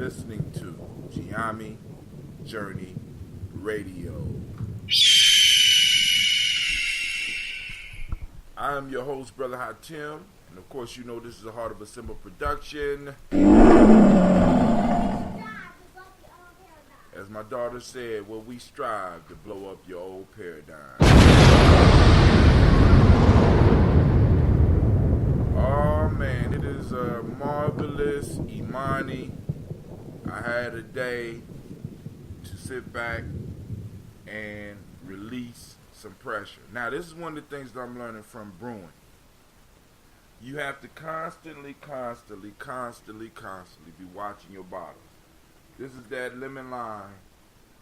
listening to Gye-Nyame Journey Radio. I am your host, Brother Hatim, and of course you know this is a Heart of a Simple production. As my daughter said, well, we strive to blow up your old paradigm. Oh man, it is a marvelous Imani. I had a day to sit back and release some pressure. Now, this is one of the things that I'm learning from brewing. You have to constantly be watching your bottles. This is that lemon lime,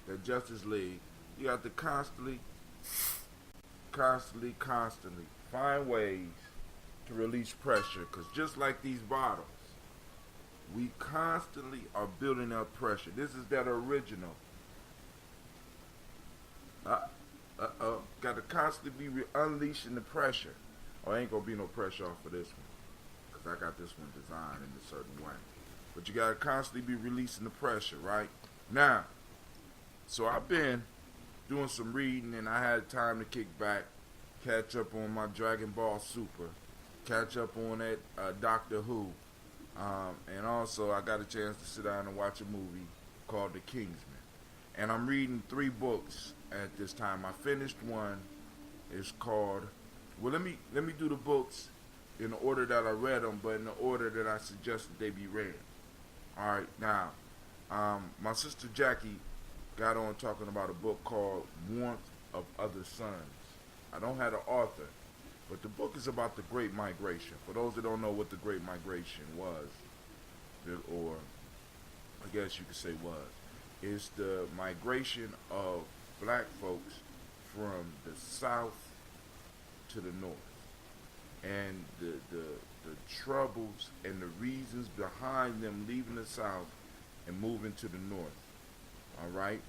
that Justice League. You have to constantly find ways to release pressure, because just like these bottles, we constantly are building up pressure. This is that original. Got to constantly be unleashing the pressure. Oh, ain't gonna be no pressure off of this one, because I got this one designed in a certain way. But you gotta constantly be releasing the pressure, right? Now, so I've been doing some reading, and I had time to kick back, catch up on my Dragon Ball Super, catch up on that Doctor Who, and also I got a chance to sit down and watch a movie called The Kingsman. And I'm reading 3 books at this time. I finished one. It's called, well, let me do the books in the order that I read them, but in the order that I suggested they be read. All right, now, my sister Jackie got on talking about a book called Warmth of Other Suns. I don't have the author, but the book is about the Great Migration. For those that don't know what the Great Migration was, or I guess you could say was, it's the migration of black folks from the south to the north, and the troubles and the reasons behind them leaving the south and moving to the north. All right.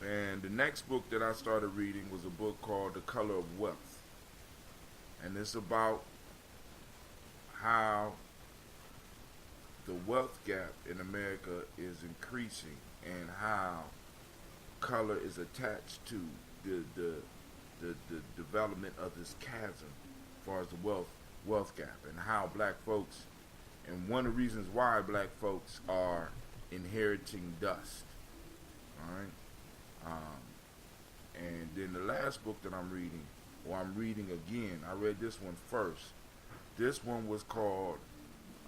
And the next book that I started reading was a book called The Color of Wealth, and it's about how the wealth gap in America is increasing and how color is attached to the development of this chasm as far as the wealth gap, and how black folks, and one of the reasons why black folks are inheriting dust. All right. And then the last book that I'm reading, or I'm reading again, I read this one first. This one was called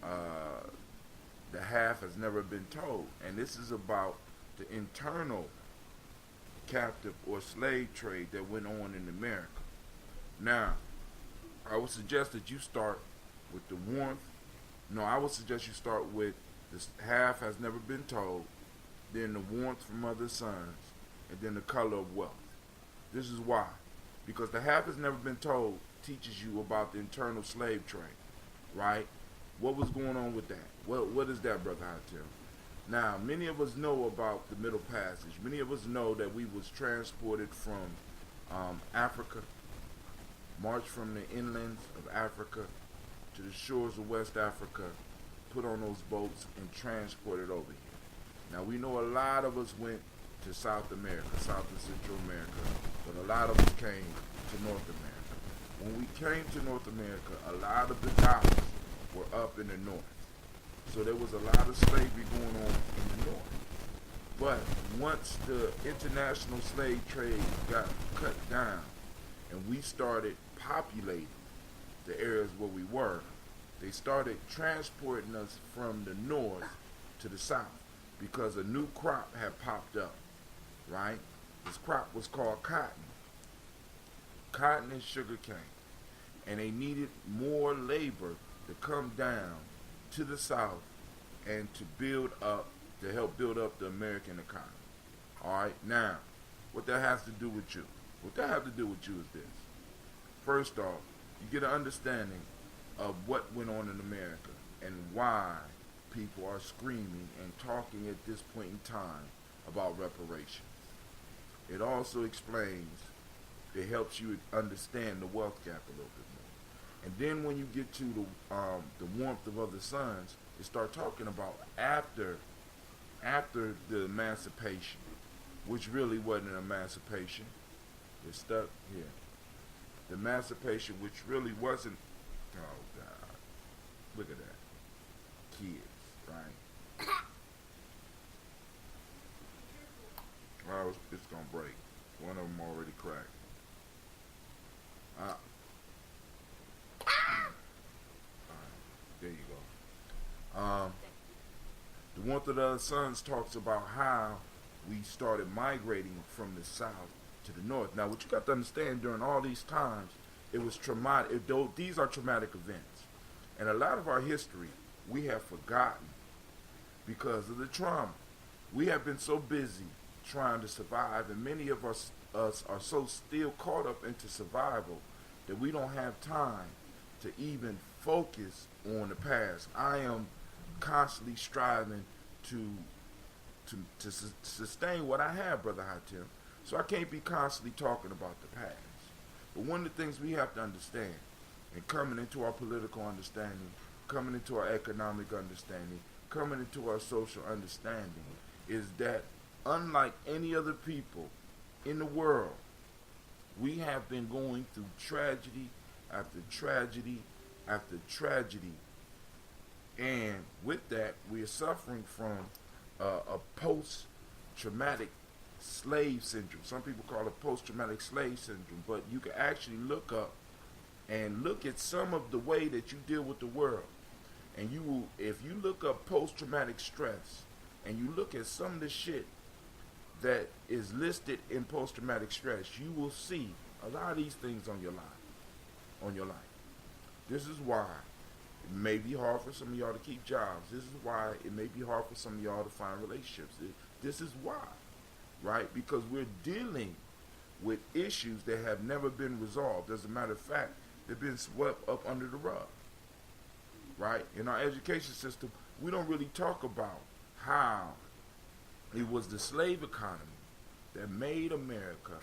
The Half Has Never Been Told. And this is about the internal captive or slave trade that went on in America. Now, I would suggest that you start with the warmth. No, I would suggest you start with The Half Has Never Been Told, then the warmth from other suns, and then the color of wealth. This is why. Because The Half Has Never Been Told teaches you about the internal slave trade, right? What was going on with that? What is that, Brother Hatim? Now, many of us know about the Middle Passage. Many of us know that we was transported from Africa, marched from the inlands of Africa to the shores of West Africa, put on those boats, and transported over here. Now, we know a lot of us went to South America, South and Central America, but a lot of us came to North America. When we came to North America, a lot of the dollars were up in the north. So there was a lot of slavery going on in the north. But once the international slave trade got cut down and we started populating the areas where we were, they started transporting us from the north to the south because a new crop had popped up, right? This crop was called cotton. Cotton and sugar cane. And they needed more labor to come down to the south and to help build up the American economy. All right, now, what that has to do with you? What that has to do with you is this. First off, you get an understanding of what went on in America and why people are screaming and talking at this point in time about reparations. It also explains, it helps you understand the wealth gap a little bit more. And then when you get to the warmth of other suns, you start talking about after the emancipation, which really wasn't an emancipation. It's stuck here. The emancipation, which really wasn't. Oh God! Look at that, kids, right? Oh, it's gonna break. One of them already cracked. There you go. The Warmth of the Other Suns talks about how we started migrating from the south to the north. Now, what you got to understand, during all these times, it was traumatic. These are traumatic events. And a lot of our history, we have forgotten because of the trauma. We have been so busy trying to survive, and many of us are so still caught up into survival that we don't have time to even focus on the past. I am constantly striving to sustain what I have, Brother Hatim. So I can't be constantly talking about the past. But one of the things we have to understand, and coming into our political understanding, coming into our economic understanding, coming into our social understanding, is that unlike any other people in the world, we have been going through tragedy after tragedy after tragedy. And with that, we are suffering from a post-traumatic slave syndrome. Some people call it post-traumatic slave syndrome, but you can actually look up and look at some of the way that you deal with the world. And you will, if you look up post-traumatic stress and you look at some of the shit that is listed in post-traumatic stress, you will see a lot of these things on your life. This is why it may be hard for some of y'all to keep jobs. This is why it may be hard for some of y'all to find relationships. This is why, right? Because we're dealing with issues that have never been resolved. As a matter of fact, they've been swept up under the rug, right? In our education system, we don't really talk about how it was the slave economy that made America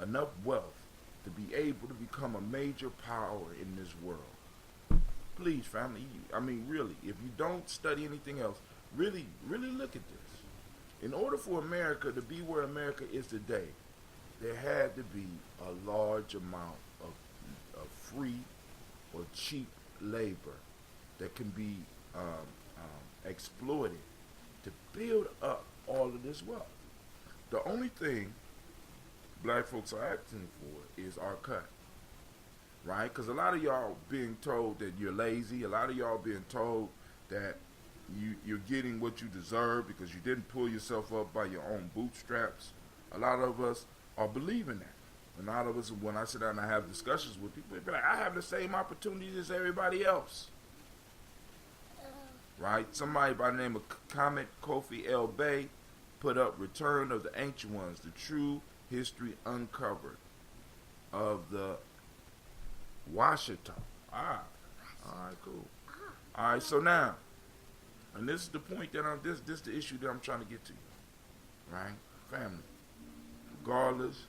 enough wealth to be able to become a major power in this world. Please, family, I mean, really, if you don't study anything else, really look at this. In order for America to be where America is today, there had to be a large amount of free or cheap labor that can be exploited to build up all of this wealth. The only thing black folks are asking for is our cut, right? Because a lot of y'all being told that you're lazy, a lot of y'all being told that you're getting what you deserve because you didn't pull yourself up by your own bootstraps. A lot of us are believing that. A lot of us, when I sit down and I have discussions with people, they be like, I have the same opportunities as everybody else. Right? Somebody by the name of Comet Kofi L. Bay put up Return of the Ancient Ones, the true history uncovered of the Washita. All right, cool. All right, so now, and this is the point that this is the issue that I'm trying to get to you, right? Family, regardless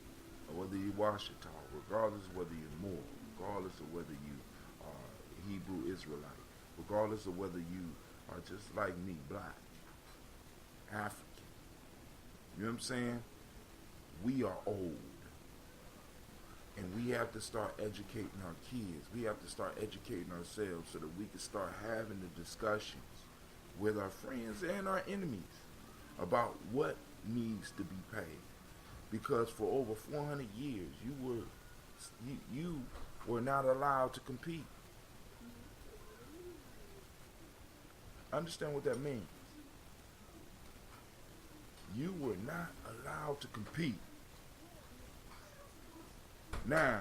of whether you're Washita, regardless of whether you're Moor, regardless of whether you are Hebrew Israelite, regardless of whether you are just like me, black, African, you know what I'm saying? We are old. And we have to start educating our kids. We have to start educating ourselves so that we can start having the discussions with our friends and our enemies about what needs to be paid. Because for over 400 years, you were not allowed to compete. Understand what that means. You were not allowed to compete. Now,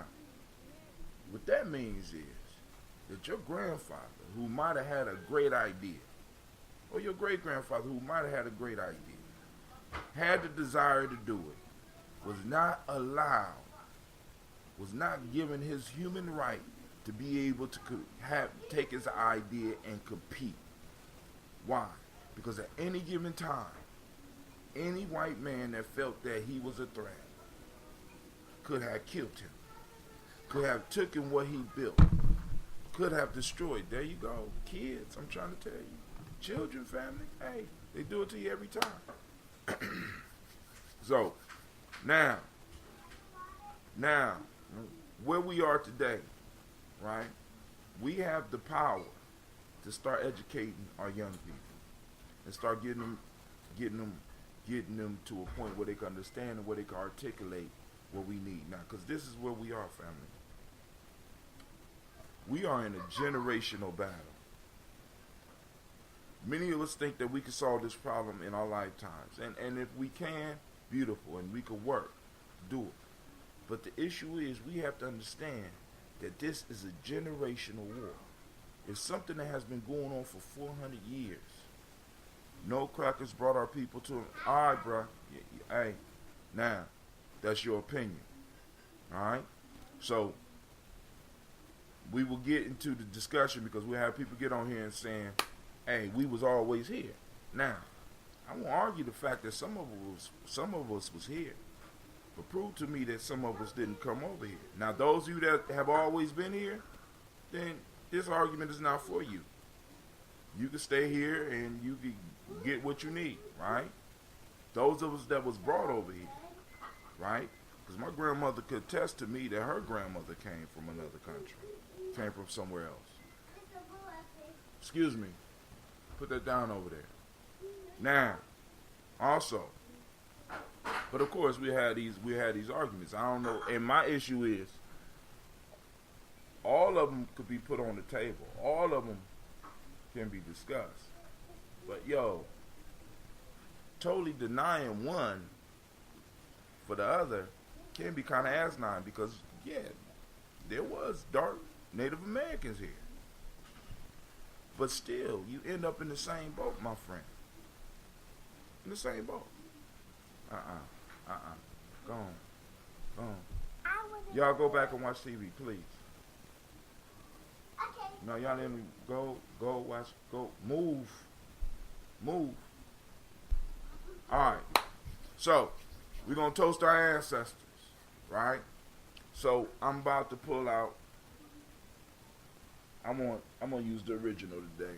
what that means is that your grandfather, who might have had a great idea, or your great-grandfather, who might have had a great idea, had the desire to do it, was not allowed, was not given his human right to be able to take his idea and compete. Why? Because at any given time, any white man that felt that he was a threat could have killed him, could have taken what he built, could have destroyed. There you go, kids, I'm trying to tell you. Children, family, hey, they do it to you every time. So, now, where we are today, right, we have the power to start educating our young people and start getting them to a point where they can understand and where they can articulate what we need now. Because this is where we are, family. We are in a generational battle. Many of us think that we can solve this problem in our lifetimes. And if we can, beautiful, and we can work, do it. But the issue is we have to understand that this is a generational war. It's something that has been going on for 400 years. No crackers brought our people to him. All right, bro. Hey, now, that's your opinion. All right? So, we will get into the discussion because we have people get on here and saying, hey, we was always here. Now, I won't argue the fact that some of us was here. But prove to me that some of us didn't come over here. Now, those of you that have always been here, then this argument is not for you. You can stay here and you can get what you need, right? Those of us that was brought over here, right? Because my grandmother could attest to me that her grandmother came from another country, came from somewhere else. Excuse me. Put that down over there. Now, Also, but of course we had these arguments. I don't know, and my issue is all of them could be put on the table. All of them can be discussed. But yo, totally denying one for the other can be kind of asinine because yeah, there was dark Native Americans here. But still, you end up in the same boat, my friend. In the same boat. Go on. Go on. Y'all go back and watch TV, please. Okay. No, y'all let me go watch, go, move. Alright. So, we're going to toast our ancestors, right? So, I'm about to pull out, I'm gonna use the original today.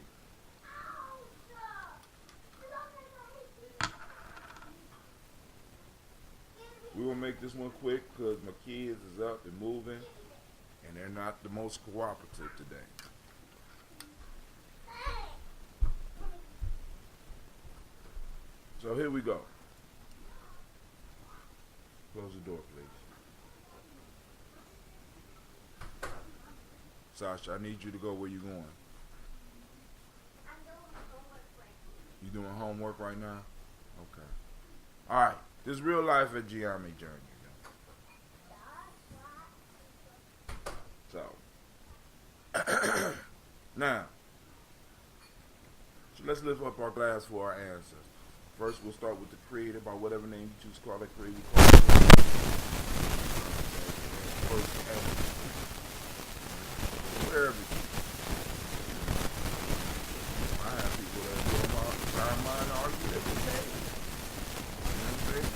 We're going to make this one quick because my kids is up and moving, and they're not the most cooperative today. So here we go. Close the door, please. Sasha, I need you to go where you going. I'm doing homework right now. You doing homework right now? Okay. All right. This is real life at Gye-Nyame journey. So, now, so let's lift up our glass for our ancestors. First, we'll start with the creator by whatever name you choose to call that creator. First, for everything. I have people that go my mind argue every day. You know what I'm saying?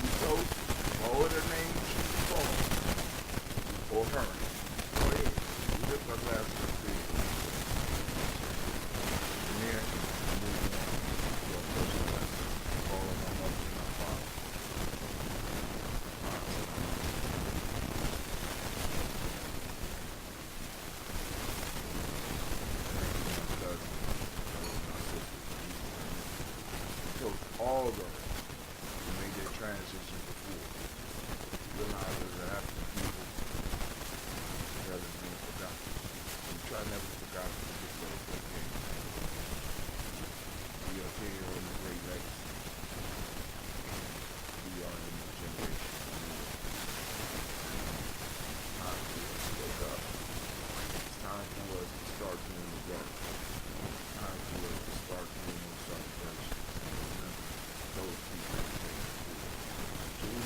You toast, all of their names you choose to call, or her. Go ahead. We lift our glass to the creator. All those who made their transition before realize there's an African people that is being forgotten. We try never to forget to get those that came. We are here on the Great Lakes. We are in the generation. It's time for us to wake up. It's time for us to start doing the work. It's time for us to start doing those celebrations. Those people. So we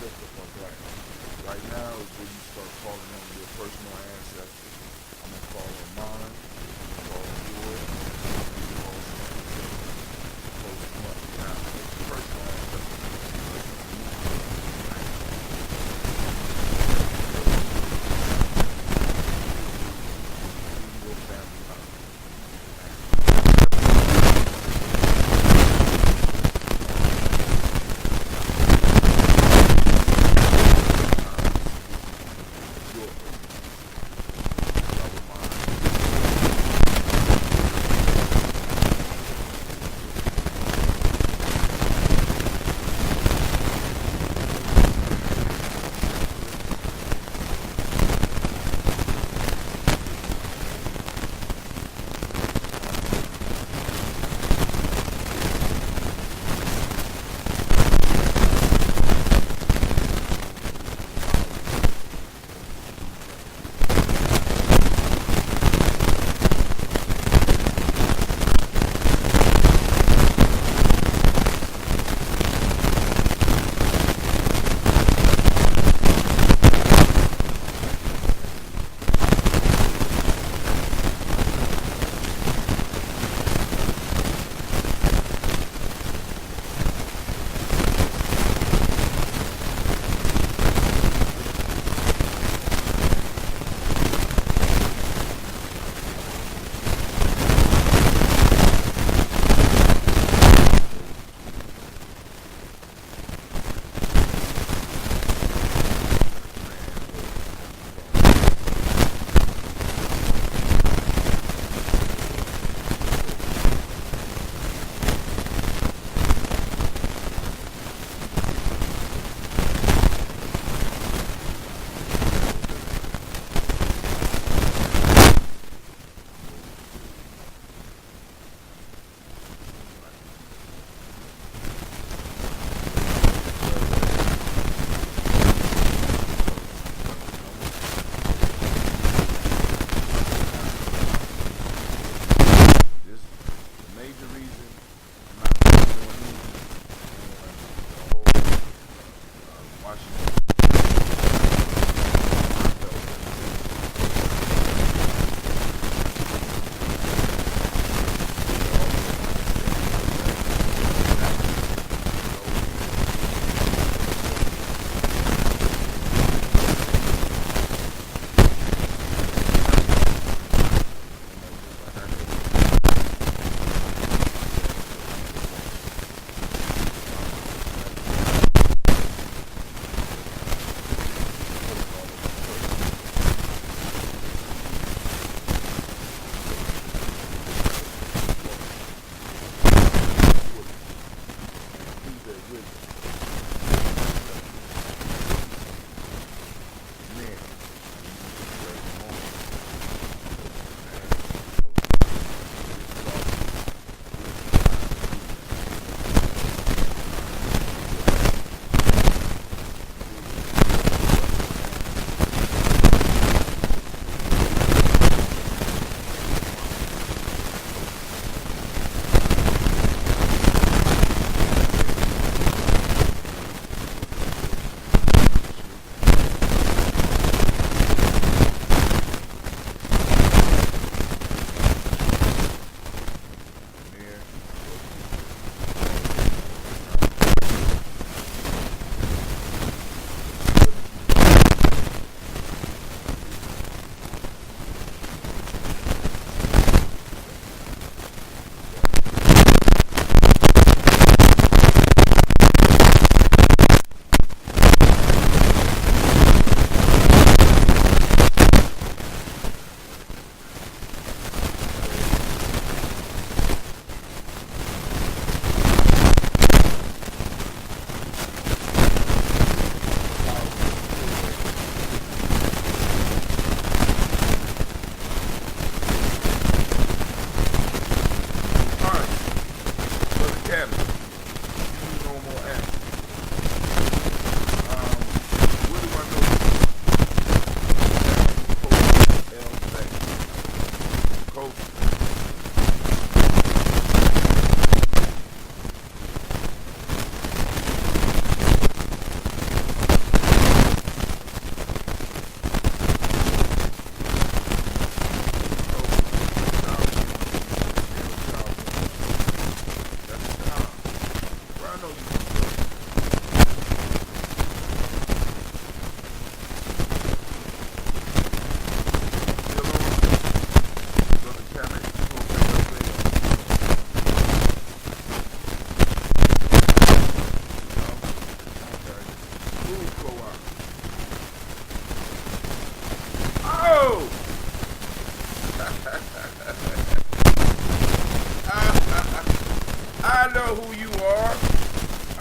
I know who you are.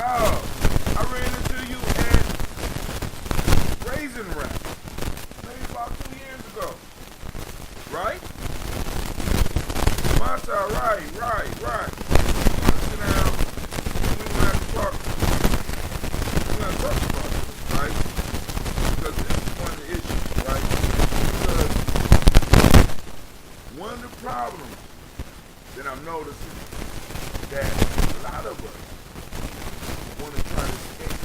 Oh, I ran into you at Raisin Rap maybe about 2 years ago. Right? Mata, right. Sit down. We gonna have to talk. We're gonna talk about it, right? Because this is one of the issues, right? Because one of the problems that I'm noticing that a lot of us want to try to escape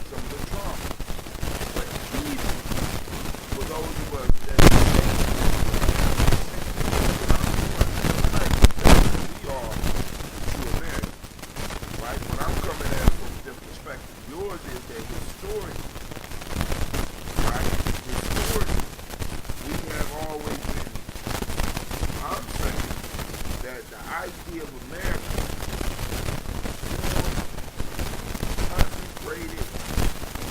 some of the trauma. But even for those of us that we are true Americans, right? But I'm coming at it from a different perspective. Yours is that historian, right? Historian, we have always been, I'm saying, that the idea of America concentrated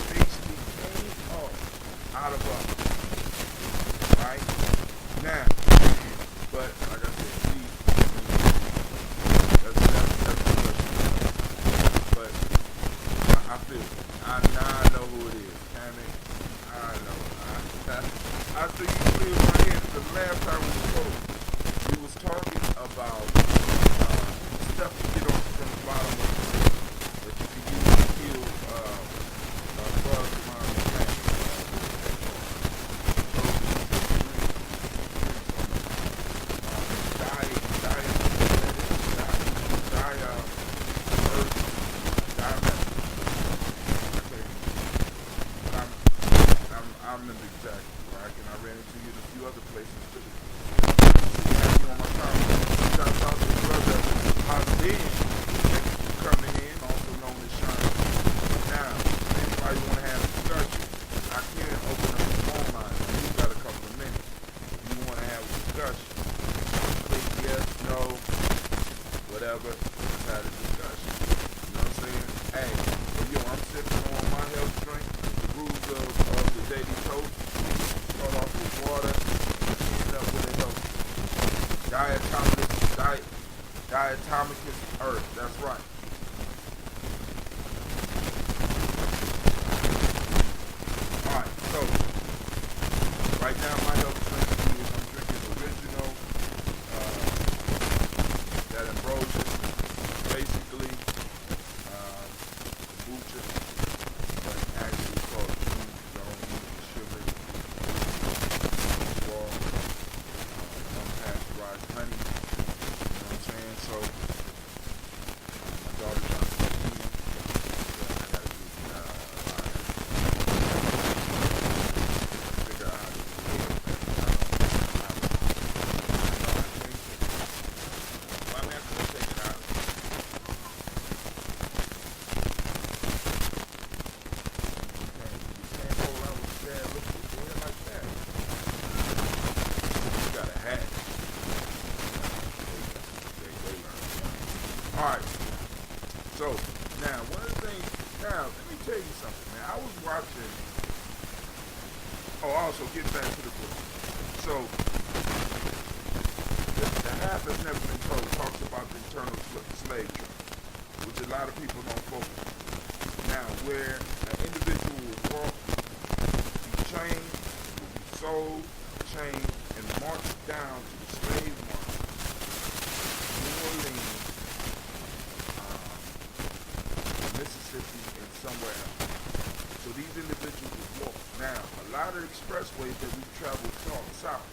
basically came up out of us, right? Now, but like I said, that's the question. But I feel it. Now I know who it is. Damn it. I know. I think you feel my head. The last time we spoke, we was talking about stuff to get off from the bottom of the sea that you can use to kill bugs around the plant. I remember exactly, right? And I ran into you in a few other places too. You on my comment. Shout out to the brother Hasbin coming in, also known as Sean. Now, if anybody want to have a discussion, I can open up the phone line. You got a couple of minutes. If you want to have a discussion, click yes, no, whatever. Let's have a discussion. You know what I'm saying? Hey, so yo, I'm sipping on my health drink. The rules of the daily toast. Start off with water, end up with a health. Diatomicus earth. That's right. Alright, so right now my health drink is I'm drinking original that ambrosia. Basically kombucha, but actually it's called juice. I don't use the sugar. Raw, unpasteurized honey. You know what I'm saying? So my daughter's on 15. So I gotta do figure out how to do it. I mean, I'm gonna take it out. You can't go around with bad looks with your hair like that. You got a hat. They learn. Alright. So, now, one of the things, now, let me tell you something, man. I was watching, also, get back to the book. So, the half that's never been told talks about the internal slave trade, which a lot of people don't focus on. Now, where an individual will walk, be chained, will be sold, chained, and marched down to the slave market, New Orleans, Mississippi, and somewhere else. So these individuals would walk. Now, a lot of expressways that we've traveled south,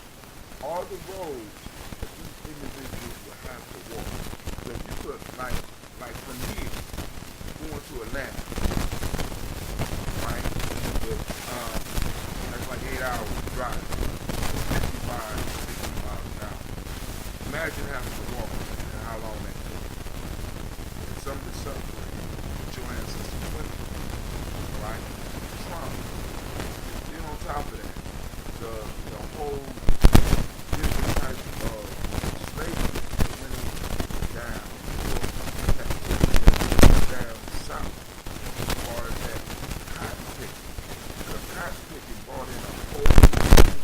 all the roads that these individuals would have to walk. So if you could, like from here, going to Atlanta, right? That's like 8 hours drive, 55, 60 miles an hour. Imagine having to walk and how long that took. And some of the suffering that your ancestors went through, right? Trauma. Then on top of that, the whole different types of slavery that went down south as far as that cotton picking. Because cotton picking brought in a whole new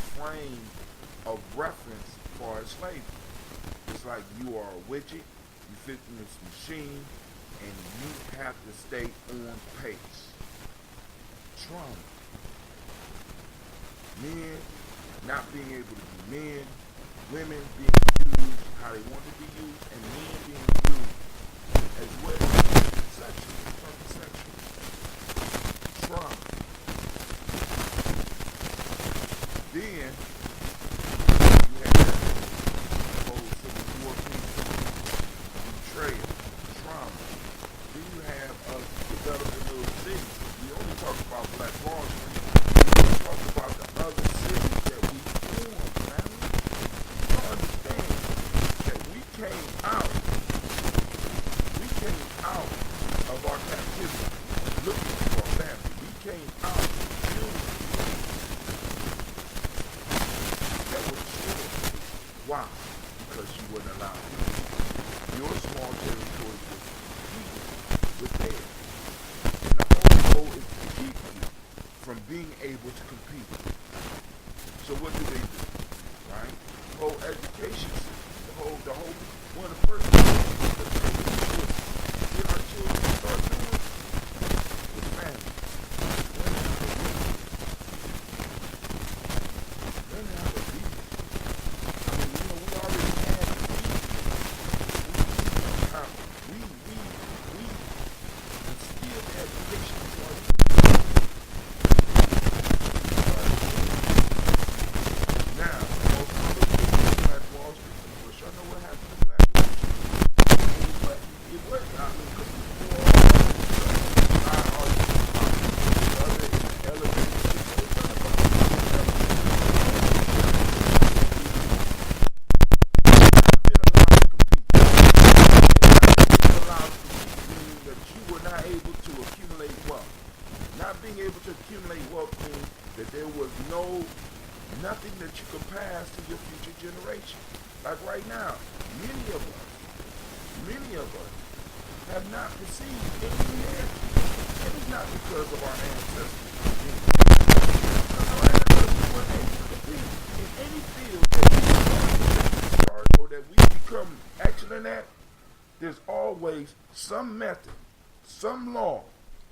You fit in this machine, and you have to stay on pace. Trauma. Men not being able to be men, women being used how they want to be used, and men being used as well. Sexual, fucking sexual. Trauma. Then you have that whole Civil War piece, betrayal, trauma. Then you have us developing little cities. We only talk about Black Wall Street. We talk about the other cities that we formed, man. You don't understand that we came out of our captivity looking for our family. We came out building that was short. Why? Because you wouldn't allow it. Your small territory was competing with theirs. And the whole goal is to keep you from being able to compete. So what do? Right? The whole education system, the whole one of the first things that we get our children to start doing is family. Learn how to be. I mean, we already had the we instilled the education to our youth. Now, most other people in Black Wall Street, of course, y'all know what happened to Black Wall Street. It was, I mean, because before all that stuff, I always other in the elevator, it's not about the elevator. Been allowed to compete. And not being allowed to compete meaning that you were not able to accumulate wealth. Not being able to accumulate wealth means that there was nothing that you could pass to your future generation. Like right now, many of us have not received any inheritance. And it's not because of our ancestors. Because our ancestors weren't able to compete in any field that we start or that we become excellent at. There's always some method, some law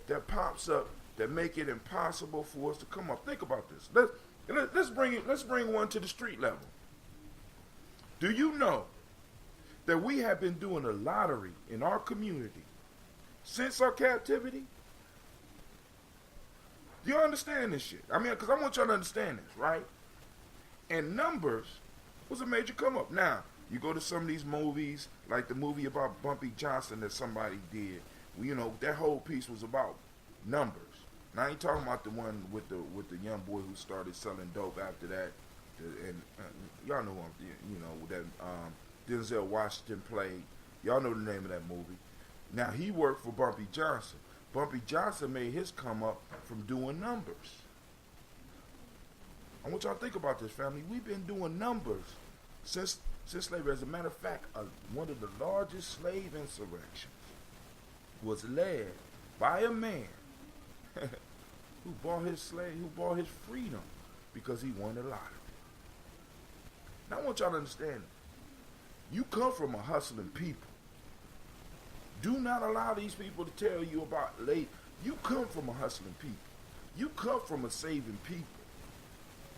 that pops up that make it impossible for us to come up. Think about this. Let's bring one to the street level. Do you know that we have been doing a lottery in our community since our captivity? Do you understand this shit? I mean, because I want y'all to understand this, right? And numbers was a major come up. Now, you go to some of these movies, like the movie about Bumpy Johnson that somebody did. You know, that whole piece was about numbers. Now I ain't talking about the one with the young boy who started selling dope after that, and y'all know him. You know that Denzel Washington played. Y'all know the name of that movie. Now he worked for Bumpy Johnson. Bumpy Johnson made his come up from doing numbers. I want y'all to think about this, family. We've been doing numbers since slavery. As a matter of fact, one of the largest slave insurrections was led by a man who bought his freedom because he won the lottery. Now I want y'all to understand, you come from a hustling people. Do not allow these people to tell you about late. You come from a hustling people. You come from a saving people.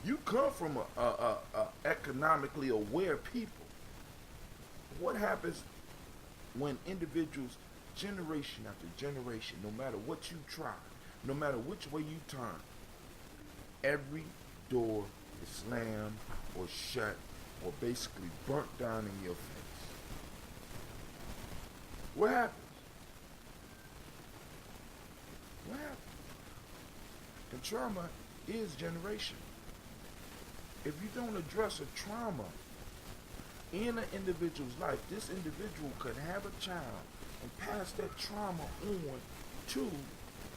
You come from a economically aware people. What happens when individuals, generation after generation, no matter what you try, no matter which way you turn, every door is slammed or shut or basically burnt down in your face? What happens? What happens? And trauma is generational. If you don't address a trauma in an individual's life, this individual could have a child and pass that trauma on to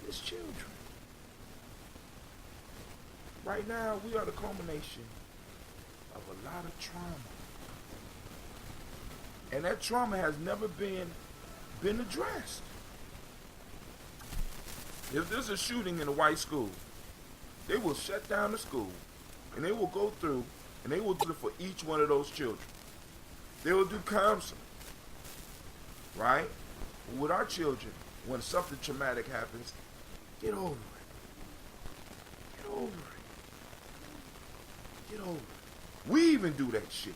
his children. Right now, we are the culmination of a lot of trauma. And that trauma has never been addressed. If there's a shooting in a white school, they will shut down the school and they will go through and they will do it for each one of those children. They will do counseling. right? With our children, when something traumatic happens, get over it. Get over it. Get over it. We even do that shit.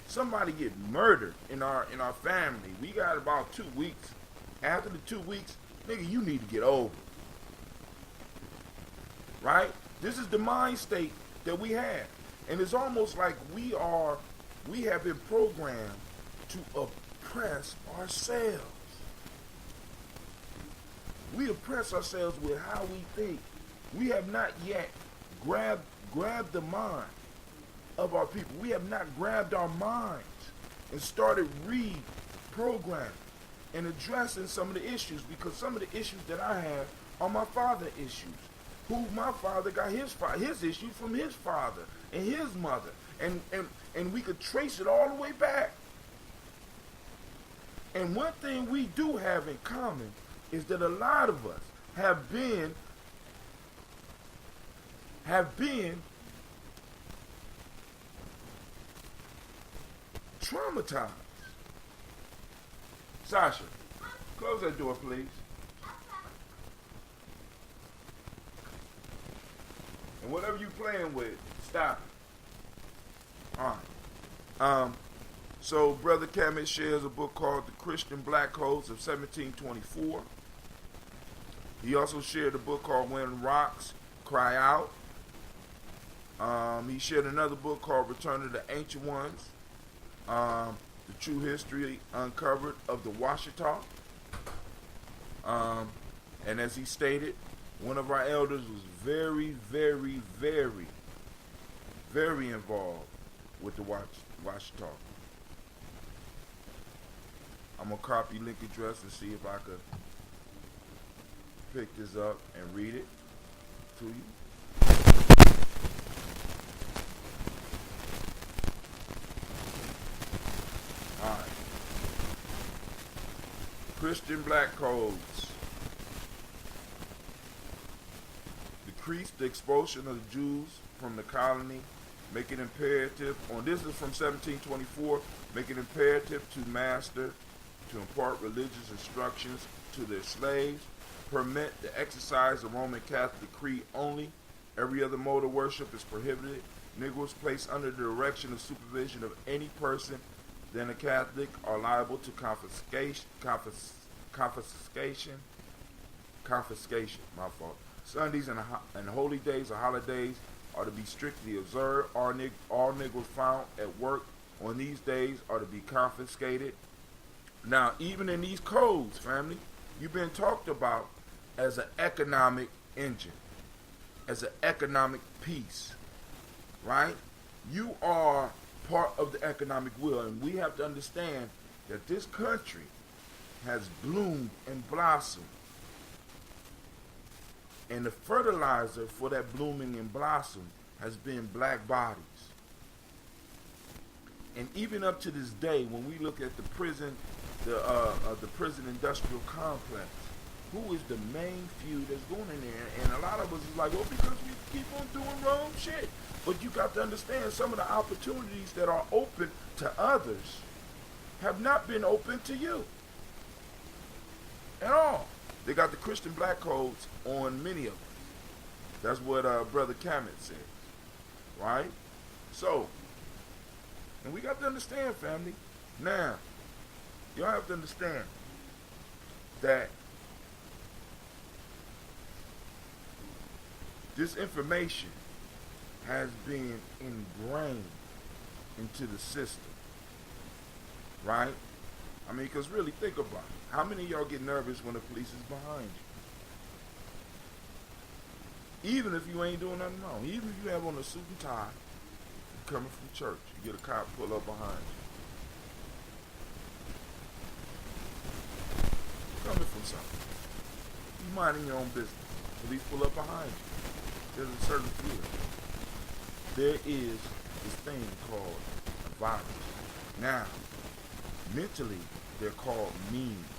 Somebody get murdered in our family. We got about 2 weeks. After the 2 weeks, nigga, you need to get over it. Right? This is the mind state that we have. And it's almost like we have been programmed to oppress ourselves. We oppress ourselves with how we think. We have not yet grabbed the mind of our people. We have not grabbed our minds and started reprogramming and addressing some of the issues, because some of the issues that I have are my father issues. Who my father got his issue from his father and his mother. And we could trace it all the way back. And one thing we do have in common is that a lot of us have been traumatized. Sasha, close that door, please. And whatever you playing with, stop it. All right. So Brother Kemet shares a book called The Christian Black Codes of 1724. He also shared a book called When Rocks Cry Out. He shared another book called Return of the Ancient Ones. The True History Uncovered of the Washita. And as he stated, one of our elders was very, very, very, very involved with the Washita. I'm going to copy link address and see if I could pick this up and read it to you. Alright. Christian Black Codes. Decrease the expulsion of the Jews from the colony, make it imperative, this is from 1724, make it imperative to master to impart religious instructions to their slaves, permit the exercise of Roman Catholic creed only, every other mode of worship is prohibited, Negroes placed under the direction and supervision of any person than a Catholic are liable to confiscation, my fault. Sundays and holy days or holidays are to be strictly observed. All Negroes found at work on these days are to be confiscated. Now, even in these codes, family, you've been talked about as an economic engine, as an economic piece, right? You are part of the economic wheel, and we have to understand that this country has bloomed and blossomed. And the fertilizer for that blooming and blossom has been black bodies. And even up to this day, when we look at the prison industrial complex, who is the main few that's going in there? And a lot of us is like, well, because we keep on doing wrong shit. But you got to understand, some of the opportunities that are open to others have not been open to you at all. They got the Christian Black Codes on many of them. That's what Brother Kemet says, right? So, and we got to understand, family. Now, y'all have to understand that this information has been ingrained into the system, right? I mean, because really, think about it. How many of y'all get nervous when the police is behind you? Even if you ain't doing nothing wrong. Even if you have on a suit and tie, you're coming from church, you get a cop pull up behind you. You're coming from something. You minding your own business. Police pull up behind you. There's a certain fear. There is this thing called a virus. Now, mentally, they're called memes.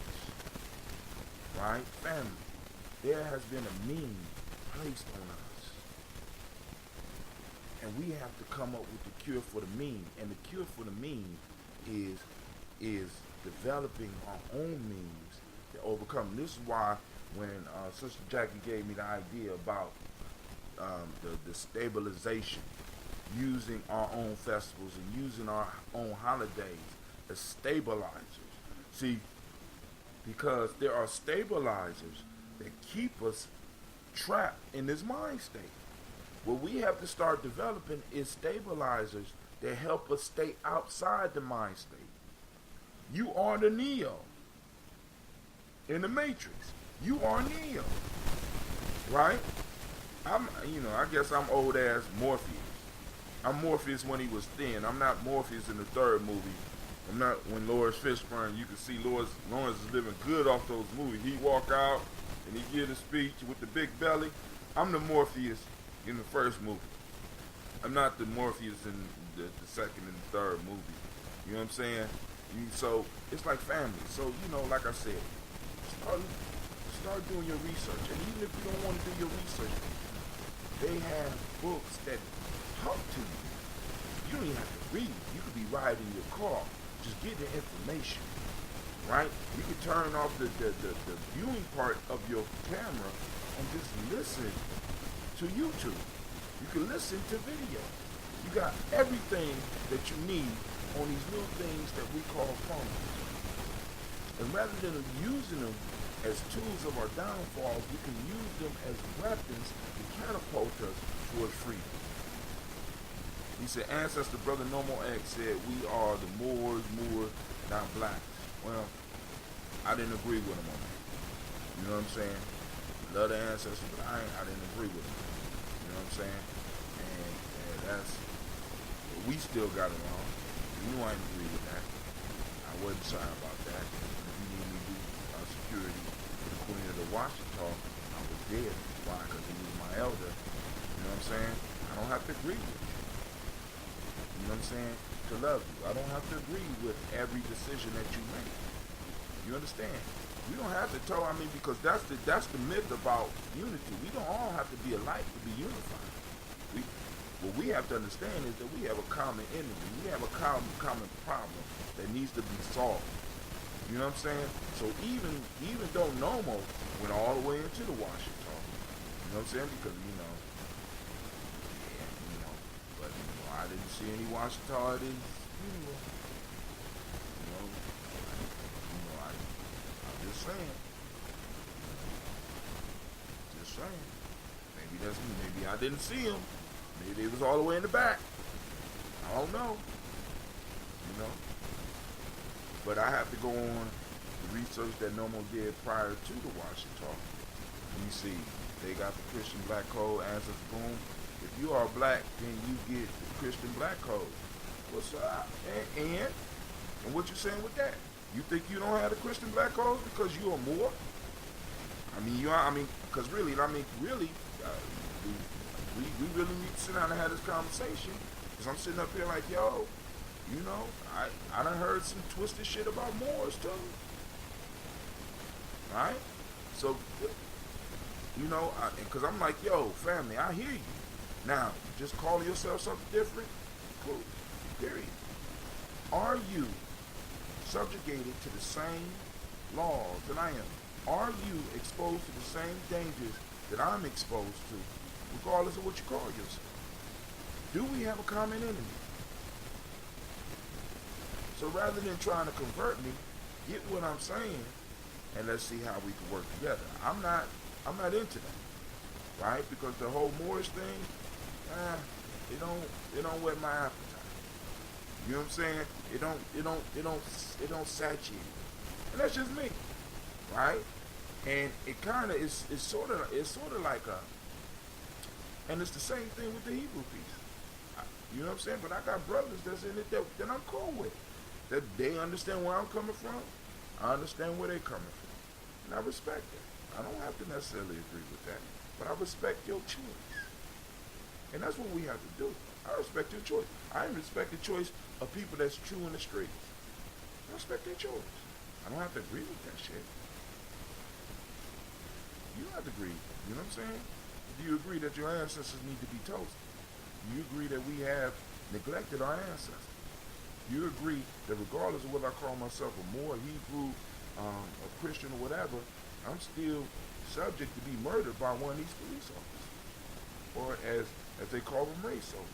Right? Family. There has been a meme placed on us. And we have to come up with the cure for the meme. And the cure for the meme is developing our own means to overcome. This is why when Sister Jackie gave me the idea about the stabilization, using our own festivals and using our own holidays as stabilizers. See, because there are stabilizers that keep us trapped in this mind state. What we have to start developing is stabilizers that help us stay outside the mind state. You are the Neo in the Matrix. You are Neo, right? I guess I'm old ass Morpheus. I'm Morpheus when he was thin. I'm not Morpheus in the third movie. I'm not when Lawrence Fishburne. You can see Lawrence is living good off those movies. He walk out and he give a speech with the big belly. I'm the Morpheus in the first movie. I'm not the Morpheus in the second and the third movie. You know what I'm saying? So it's like family. So like I said, start doing your research. And even if you don't want to do your research, they have books that talk to you. You don't even have to read. You could be riding your car, just get the information, right? You could turn off the viewing part of your camera and just listen to YouTube. You can listen to video. You got everything that you need on these new things that we call phones. And rather than using them as tools of our downfall, we can use them as weapons to catapult us towards freedom. He said, Ancestor Brother Normal X said, we are the Moors, not blacks. Well, I didn't agree with him on that. You know what I'm saying? Love the ancestors, but I didn't agree with him. You know what I'm saying? And that's, we still got along. You knew I didn't agree with that. I wasn't shy about that. If you need me to do security for the Queen of the Washington, I was there. Why? Because he was my elder. You know what I'm saying? I don't have to agree with you. You know what I'm saying? To love you. I don't have to agree with every decision that you make. You understand? We don't have to because that's the myth about unity. We don't all have to be alike to be unified. What we have to understand is that we have a common enemy. We have a common problem that needs to be solved. You know what I'm saying? So even though Nomo went all the way into the Washington, you know what I'm saying? Because but I didn't see any Washington at his funeral. I'm just saying. Just saying. Maybe I didn't see him. Maybe it was all the way in the back. I don't know. But I have to go on the research that Nomo did prior to the Washington. You see, they got the Christian Black Code, answers, boom. If you are black, then you get the Christian Black Code. What's up? And what you saying with that? You think you don't have the Christian Black Code because you are more? Because really, we really need to sit down and have this conversation. Because I'm sitting up here like, yo, I done heard some twisted shit about Moors too. Right? So, because I'm like, yo, family, I hear you. Now, just calling yourself something different, cool, period. Are you subjugated to the same laws that I am? Are you exposed to the same dangers that I'm exposed to, regardless of what you call yourself? Do we have a common enemy? So rather than trying to convert me, get what I'm saying, and let's see how we can work together. I'm not into that, right? Because the whole Moorish thing, it don't whet my appetite. You know what I'm saying? It don't satiate. And that's just me, right? And it kind of is sort of like and it's the same thing with the Hebrew piece. You know what I'm saying? But I got brothers that's in it that I'm cool with. That they understand where I'm coming from. I understand where they're coming from. And I respect that. I don't have to necessarily agree with that. But I respect your choice. And that's what we have to do. I respect your choice. I respect the choice of people that's true in the streets. I respect their choice. I don't have to agree with that shit. You don't have to agree. You know what I'm saying? Do you agree that your ancestors need to be toasted? Do you agree that we have neglected our ancestors? You agree that regardless of whether I call myself a Moor, Hebrew, a Christian, or whatever, I'm still subject to be murdered by one of these police officers, or as they call them, race soldiers.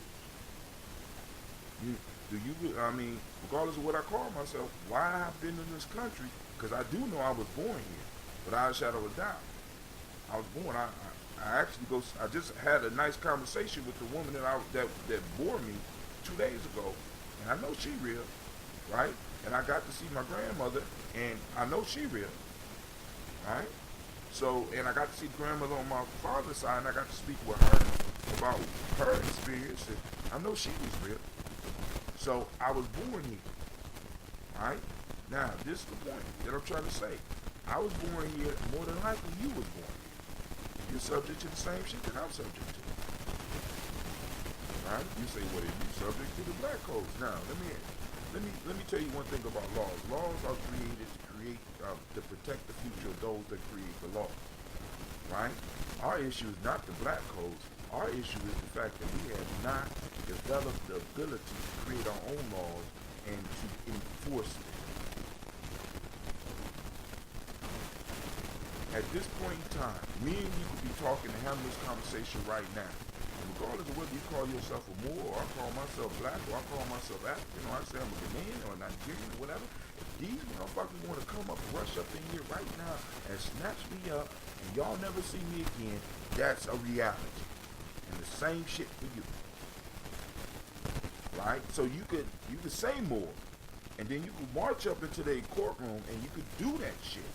I mean, regardless of what I call myself, why I've been in this country, because I do know I was born here, without a shadow of a doubt. I was born. I just had a nice conversation with the woman that bore me 2 days ago, and I know she real, right? And I got to see my grandmother, and I know she real, right? So, and I got to see the grandmother on my father's side, and I got to speak with her about her experience, and I know she was real. So I was born here, right? Now, this is the point that I'm trying to say. I was born here, more than likely you was born here. You're subject to the same shit that I'm subject to. Right? You say, well, you subject to the black codes. Now, let me tell you one thing about laws. Laws are created to protect the future of those that create the law. Right? Our issue is not the black codes. Our issue is the fact that we have not developed the ability to create our own laws and to enforce them. At this point in time, me and you could be talking and having this conversation right now. And regardless of whether you call yourself a Moor, or I call myself black, or I call myself African, or I say I'm a Ghanaian or a Nigerian or whatever, if these motherfuckers want to come up and rush up in here right now and snatch me up and y'all never see me again, that's a reality. And the same shit for you. Right? So you could say more, and then you could march up into their courtroom and you could do that shit.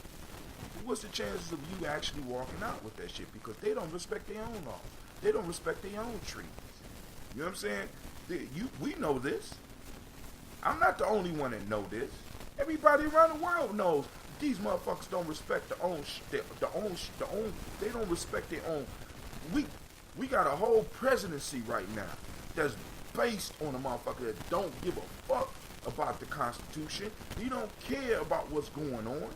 What's the chances of you actually walking out with that shit? Because they don't respect their own laws. They don't respect their own treaties. You know what I'm saying? We know this. I'm not the only one that know this. Everybody around the world knows these motherfuckers don't respect their own. They don't respect their own. We got a whole presidency right now that's based on a motherfucker that don't give a fuck about the Constitution. He don't care about what's going on.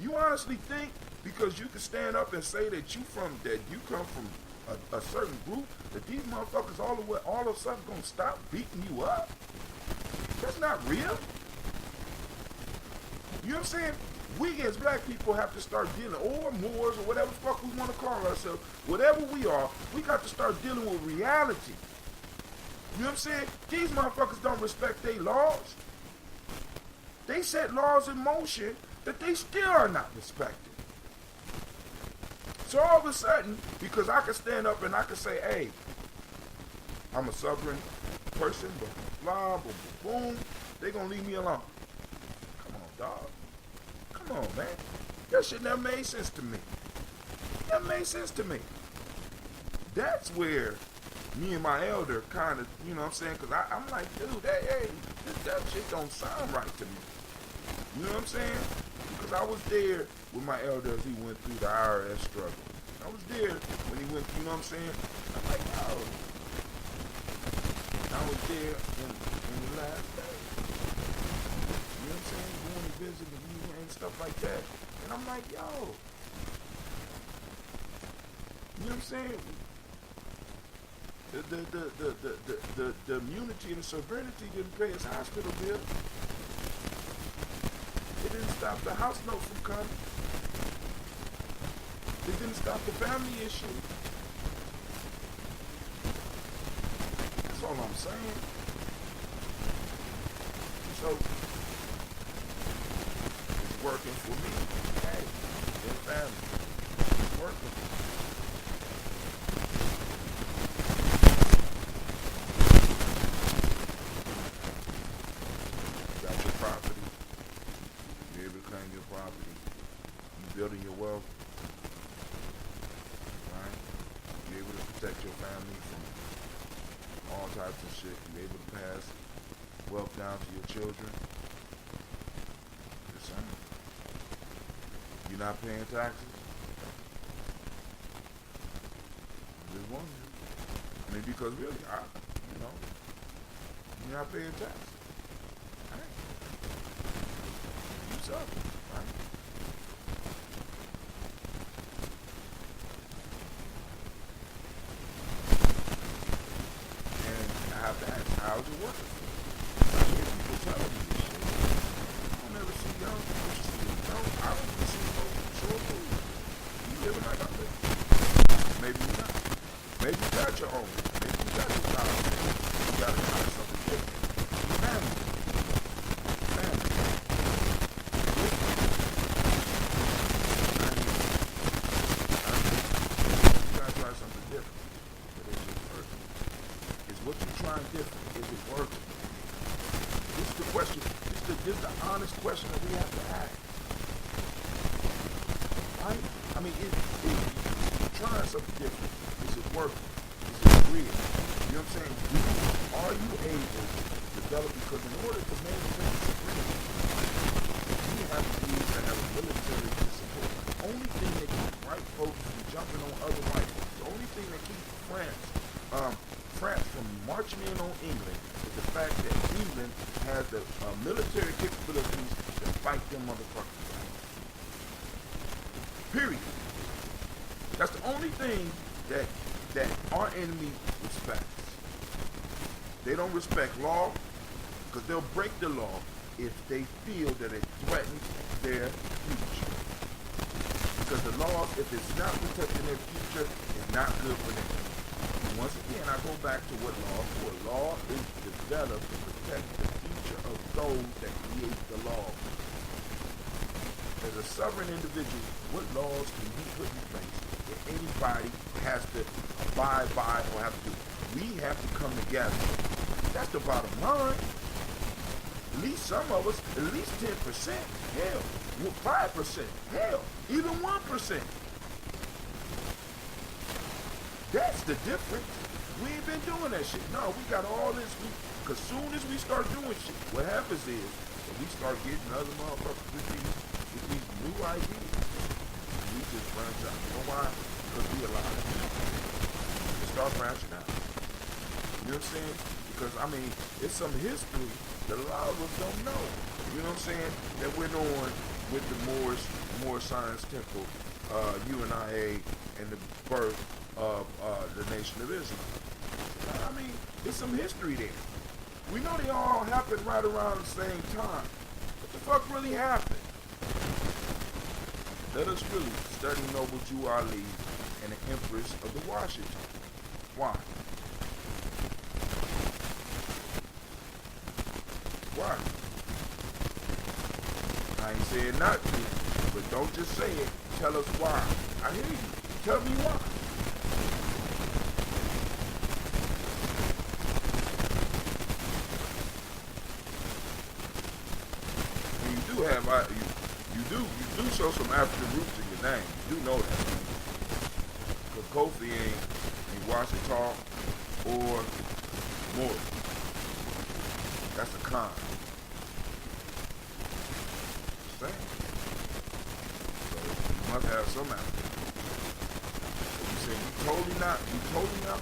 You honestly think because you can stand up and say that you come from a certain group that these motherfuckers all of a sudden gonna stop beating you up? That's not real. You know what I'm saying? We as black people have to start dealing, or Moors, or whatever the fuck we want to call ourselves, whatever we are, we got to start dealing with reality. You know what I'm saying? These motherfuckers don't respect their laws. They set laws in motion that they still are not respected. So all of a sudden, because I can stand up and I can say, hey, I'm a southern person, blah, blah, blah, boom, they gonna leave me alone. Come on, dog. Come on, man. That shit never made sense to me. Never made sense to me. That's where me and my elder kind of, you know what I'm saying? Because I'm like, dude, that shit don't sound right to me. You know what I'm saying? Because I was there with my elder as he went through the IRS struggle. I was there when he went, you know what I'm saying? I'm like, yo. I was there in the last day. You know what I'm saying? Going to visit and stuff like that. And I'm like, yo. You know what I'm saying? The immunity and the sovereignty didn't pay his hospital bill. It didn't stop the house note from coming. It didn't stop the family issue. That's all I'm saying. So, it's working for me. Hey, in family. It's working. You got your property. You're able to claim your property. You're building your wealth. Right? You're able to protect your family from all types of shit. You're able to pass wealth down to your children. Just saying. You're not paying taxes. Just wondering. I mean, because really, you're not paying taxes. Right? You suffer, right? And I have to ask, how's it working? your own. Maybe you got your knowledge. You got to try something different. Family. Family. You got to try something different. But is it working? Is what you're trying different? Is it working? This is the question. This is the honest question that we have to ask. Right? I mean, is trying something different? Is it working? Is it real? You know what I'm saying? Are you able to develop? Because in order to maintain supremacy, you have to be able to have a military discipline. The only thing that keeps white folks from jumping on other white folks, the only thing that keeps France from marching in on England is the fact that England has the military capabilities to fight them motherfuckers. Period. That's the only thing that our enemy respects. They don't respect law because they'll break the law if they feel that it threatens their future. Because the law, if it's not protecting their future, is not good for them. And once again, I go back to what law is for. Law is developed to protect the future of those that create the law. As a sovereign individual, what laws can we put in place that anybody has to abide by or have to do? We have to come together. That's the bottom line. At least some of us, at least 10%, hell, 5%, hell, even 1%. That's the difference. We ain't been doing that shit. No, we got all this. Because soon as we start doing shit, what happens is that we start getting other motherfuckers with these new ideas. We just branch out. You know why? Because we allow it. We start branching out. You know what I'm saying? Because, I mean, it's some history that a lot of us don't know. You know what I'm saying? That went on with the Moorish Science Temple, UNIA, and the birth of the Nation of Islam. I mean, there's some history there. We know they all happened right around the same time. What the fuck really happened? Let us really study Noble Jew Ali and the Empress of the Washington. Why? Why? I ain't saying not to, but don't just say it. Tell us why. I hear you. Tell me why. And you do have you do show some African roots in your name. You do know that. Because Kofi ain't Washington or Moore. That's a con. Saying. So you must have some African. So you say you totally not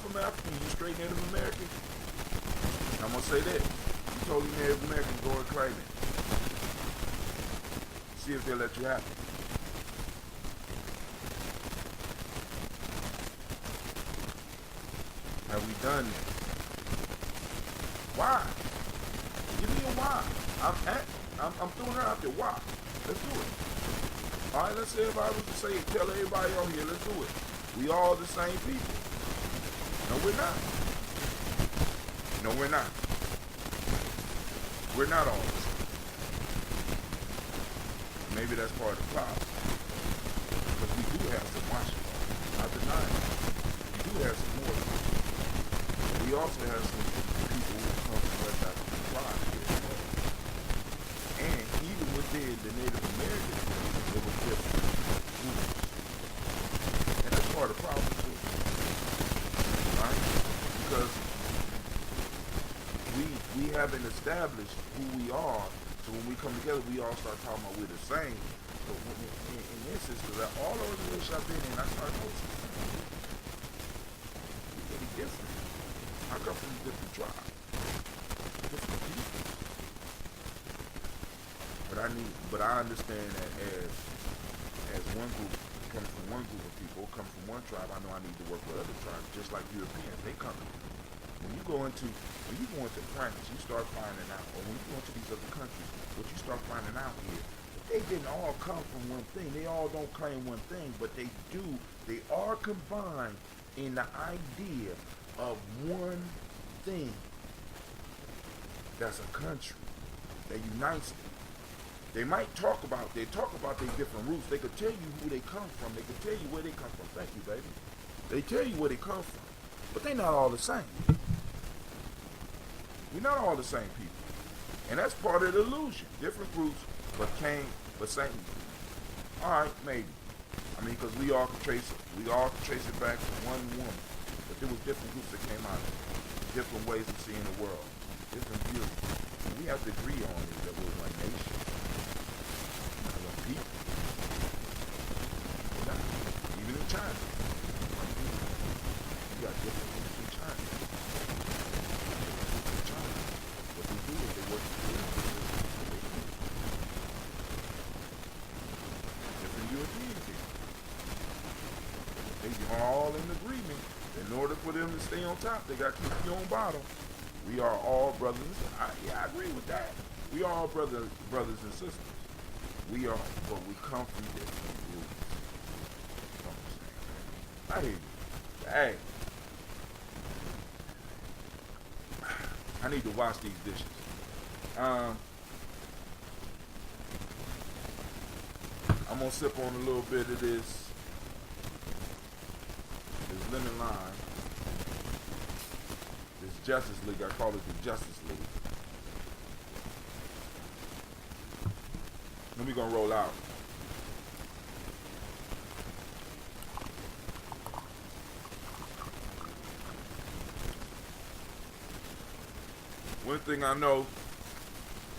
from Africa, you straight Native American. I'm gonna say that. You totally Native American, go and claim it. See if they'll let you have it. Have we done this? Why? Give me a why. I'm throwing her out there. Why? Let's do it. All right, let's say if I was to say, tell everybody on here, let's do it. We all the same people. No, we're not. No, we're not. We're not all the same. Maybe that's part of the problem. Because we do have some Washington. Not denying it. We do have some more. We also have some people who come from West African tribes here as well. And even within the Native American group, there was different groups. And that's part of the problem too. Right? Because we haven't established who we are. So when we come together, we all start talking about we're the same. So in this instance, all the organizations I've been in, I start noticing we're getting different. I come from a different tribe, different people. But I understand that as one group comes from one group of people, come from one tribe, I know I need to work with other tribes, just like Europeans. They come. When you go into France, you start finding out, or when you go into these other countries, what you start finding out is that they didn't all come from one thing. They all don't claim one thing, but they are combined in the idea of one thing. That's a country that unites them. They might talk about their different roots. They could tell you who they come from. They could tell you where they come from. Thank you, baby. They tell you where they come from. But they're not all the same. We're not all the same people. And that's part of the illusion. Different groups, but same. All right, maybe. I mean, because we all can trace it back to one woman. But there was different groups that came out of it. Different ways of seeing the world. Different views. And we have to agree on is that we're one nation. Not one people. We're not. Even in China. One people. You got different groups in China. What they do is they work together. Different European people. They are all in agreement. In order for them to stay on top, they got to keep you on bottom. We are all brothers. I agree with that. We are all brothers and sisters. We are, but we come from different groups. I hear you. Hey, I need to wash these dishes. I'm gonna sip on a little bit of this lemon lime. This Justice League, I call it the Justice League. Then we gonna roll out. One thing I know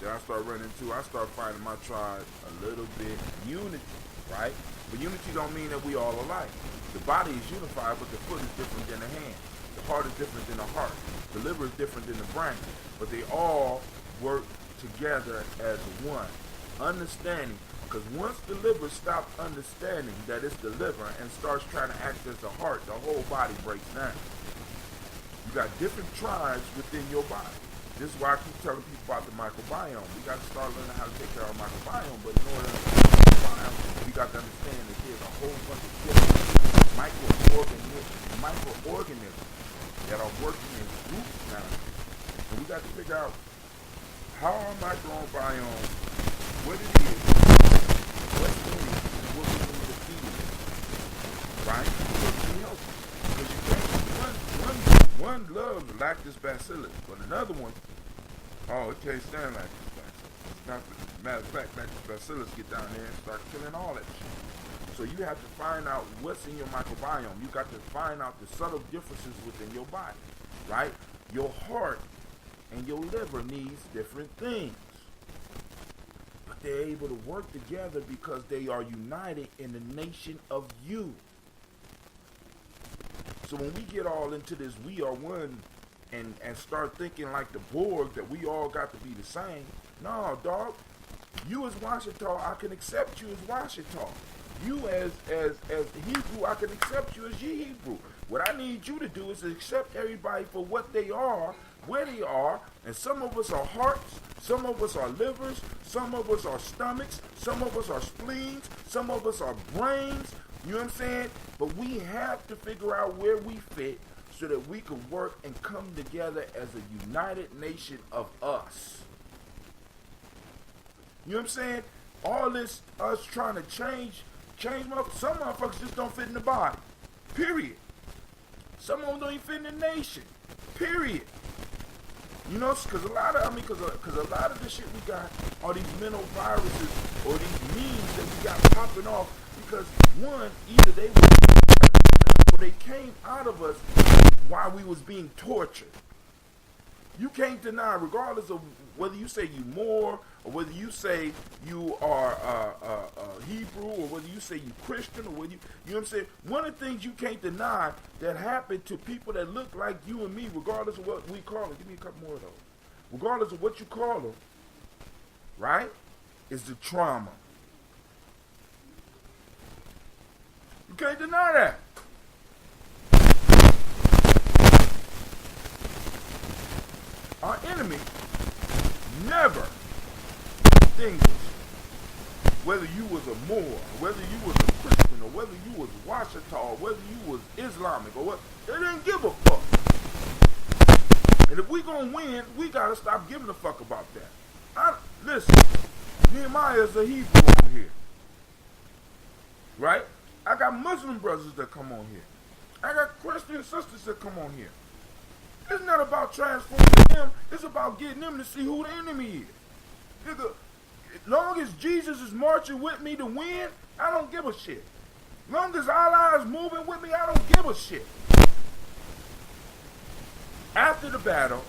that I start running into, I start finding my tribe a little bit unity, right? But unity don't mean that we all alike. The body is unified, but the foot is different than the hand. The heart is different than the heart. The liver is different than the brain. But they all work together as one. Understanding. Because once the liver stops understanding that it's the liver and starts trying to act as the heart, the whole body breaks down. You got different tribes within your body. This is why I keep telling people about the microbiome. We got to start learning how to take care of our microbiome. But in order to take care of the microbiome, we got to understand that there's a whole bunch of different microorganisms that are working in groups now. And we got to figure out how our microbiome, what it is, what's in it, and what we need to feed it. Right? So it can help you. Because you can't, one loves lactobacillus, but another one, oh, it can't stand lactobacillus. Matter of fact, lactobacillus get down there and start killing all that shit. So you have to find out what's in your microbiome. You got to find out the subtle differences within your body, right? Your heart and your liver needs different things. But they're able to work together because they are united in the nation of you. So when we get all into this we are one and start thinking like the Borg that we all got to be the same, no, dog. You as Washita, I can accept you as Washita. You as Hebrew, I can accept you as Hebrew. What I need you to do is accept everybody for what they are, where they are, and some of us are hearts, some of us are livers, some of us are stomachs, some of us are spleens, some of us are brains, you know what I'm saying? But we have to figure out where we fit so that we can work and come together as a united nation of us. You know what I'm saying? All this, us trying to change some motherfuckers just don't fit in the body. Period. Some of them don't even fit in the nation. Period. You know, because a lot of the shit we got are these mental viruses or these memes that we got popping off because one, either they were or they came out of us while we was being tortured. You can't deny, regardless of whether you say you more or whether you say you are Hebrew or whether you say you Christian or whether you know what I'm saying. One of the things you can't deny that happened to people that look like you and me, regardless of what we call them. Give me a couple more of those. Regardless of what you call them, right, is the trauma. You can't deny that. Our enemy never distinguished whether you was a Moor, whether you was a Christian, or whether you was Washita, or whether you was Islamic, or what. They didn't give a fuck. And if we gonna win, we gotta stop giving a fuck about that. Listen, Nehemiah is a Hebrew on here. Right? I got Muslim brothers that come on here. I got Christian sisters that come on here. It's not about transforming them. It's about getting them to see who the enemy is. Nigga, as long as Jesus is marching with me to win, I don't give a shit. As long as Allah is moving with me, I don't give a shit. After the battle,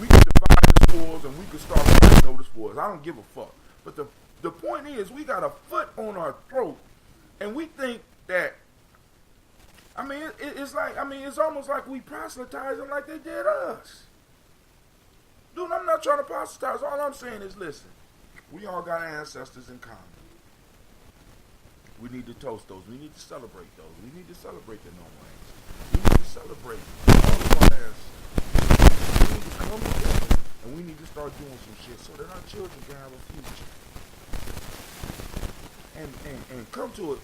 we can divide the spoils and we can start fighting over the spoils. I don't give a fuck. But the point is, we got a foot on our throat, and we think that, I mean, it's almost like we proselytize them like they did us. Dude, I'm not trying to proselytize. All I'm saying is, listen, we all got ancestors in common. We need to toast those. We need to celebrate those. We need to celebrate the no-names. We need to celebrate all of our ancestors. We need to come together, and we need to start doing some shit so that our children can have a future. And come to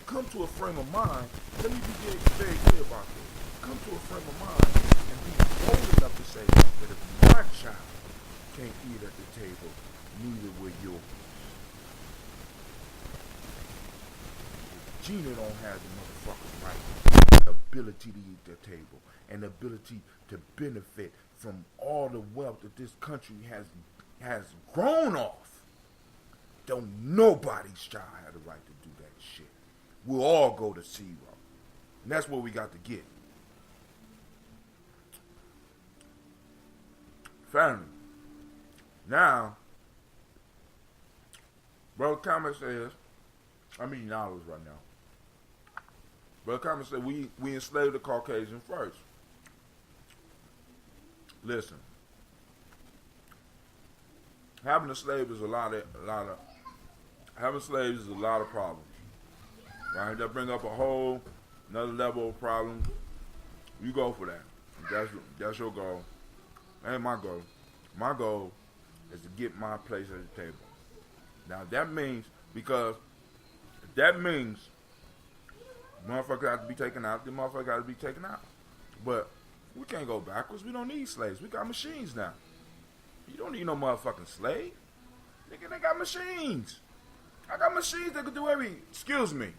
a frame of mind. Let me be very clear about this. Come to a frame of mind and be bold enough to say that if my child can't eat at the table, neither will yours. Gina don't have the motherfucking right, the ability to eat the table, and the ability to benefit from all the wealth that this country has grown off. Don't nobody's child have the right to do that shit. We'll all go to zero. And that's what we got to get. Family. Now, Brother Comment says, I'm eating olives right now. Brother Comment said we enslaved the Caucasian first. Listen. Having a slave is having slaves is a lot of problems. Right? That bring up a whole another level of problems. You go for that. That's your goal. That ain't my goal. My goal is to get my place at the table. Now that means, because that means motherfucker have to be taken out, the motherfucker got to be taken out. But we can't go backwards. We don't need slaves. We got machines now. You don't need no motherfucking slave. Nigga, they got machines. I got machines that can do everything. Excuse me.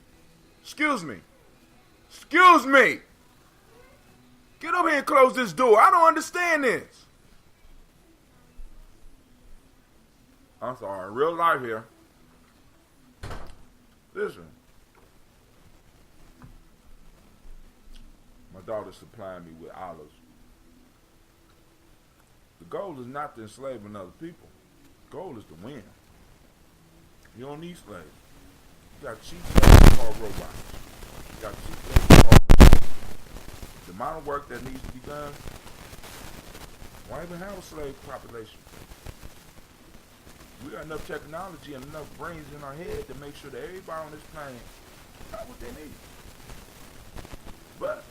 Get over here and close this door. I don't understand this. I'm sorry. Real life here. Listen. My daughter's supplying me with olives. The goal is not to enslave another people. The goal is to win. You don't need slaves. You got cheap slaves called robots. You got cheap slaves called machines. The amount of work that needs to be done, why even have a slave population? We got enough technology and enough brains in our head to make sure that everybody on this planet got what they need. But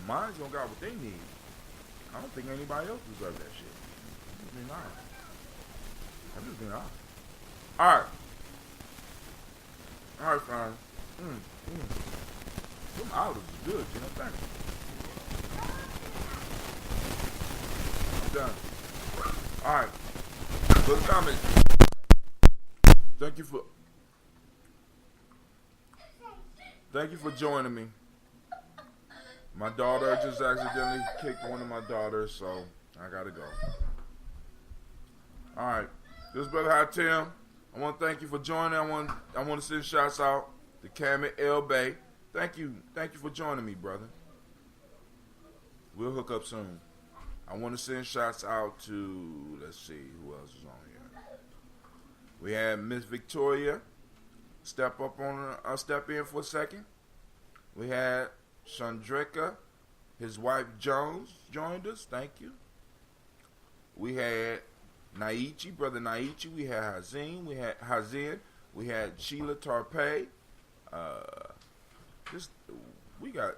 minds don't got what they need. I don't think anybody else deserves that shit. I'm just being honest. Alright. Alright, fine. Them olives is good, you know what I'm saying? I'm done. Alright. Good comment. Thank you for joining me. My daughter just accidentally kicked one of my daughters, so I gotta go. Alright. This is Brother High Tim. I want to thank you for joining. I want to send shouts out to Camet L. Bay. Thank you for joining me, brother. We'll hook up soon. I want to send shouts out to, let's see, who else is on here. We had Miss Victoria step in for a second. We had Chandrika, his wife Jones joined us. Thank you. We had Naichi, Brother Naichi. We had Hazin. We had Sheila Tarpey. We got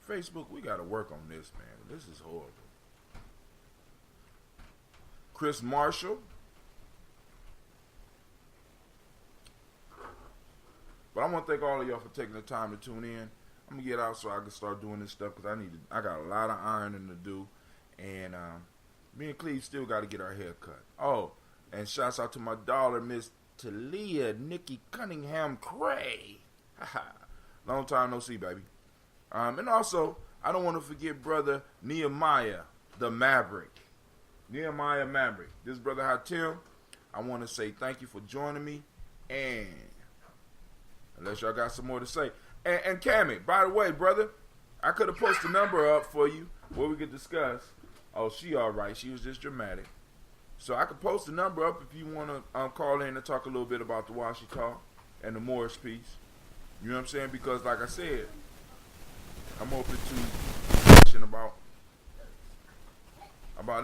Facebook. We got to work on this, man. This is horrible. Chris Marshall. But I want to thank all of y'all for taking the time to tune in. I'm gonna get out so I can start doing this stuff because I got a lot of ironing to do. And me and Cleve still got to get our hair cut. Oh, and shouts out to my daughter, Miss Talia Nikki Cunningham Cray. Long time no see, baby. And also, I don't want to forget brother Nehemiah the Maverick. Nehemiah Maverick. This brother Hatim, I want to say thank you for joining me. And unless y'all got some more to say. And Cammy, by the way, brother, I could have posted a number up for you where we could discuss. Oh, she all right. She was just dramatic. So I could post the number up if you want to call in and talk a little bit about the Washi Talk and the Morris piece. You know what I'm saying? Because like I said, I'm open to discussion about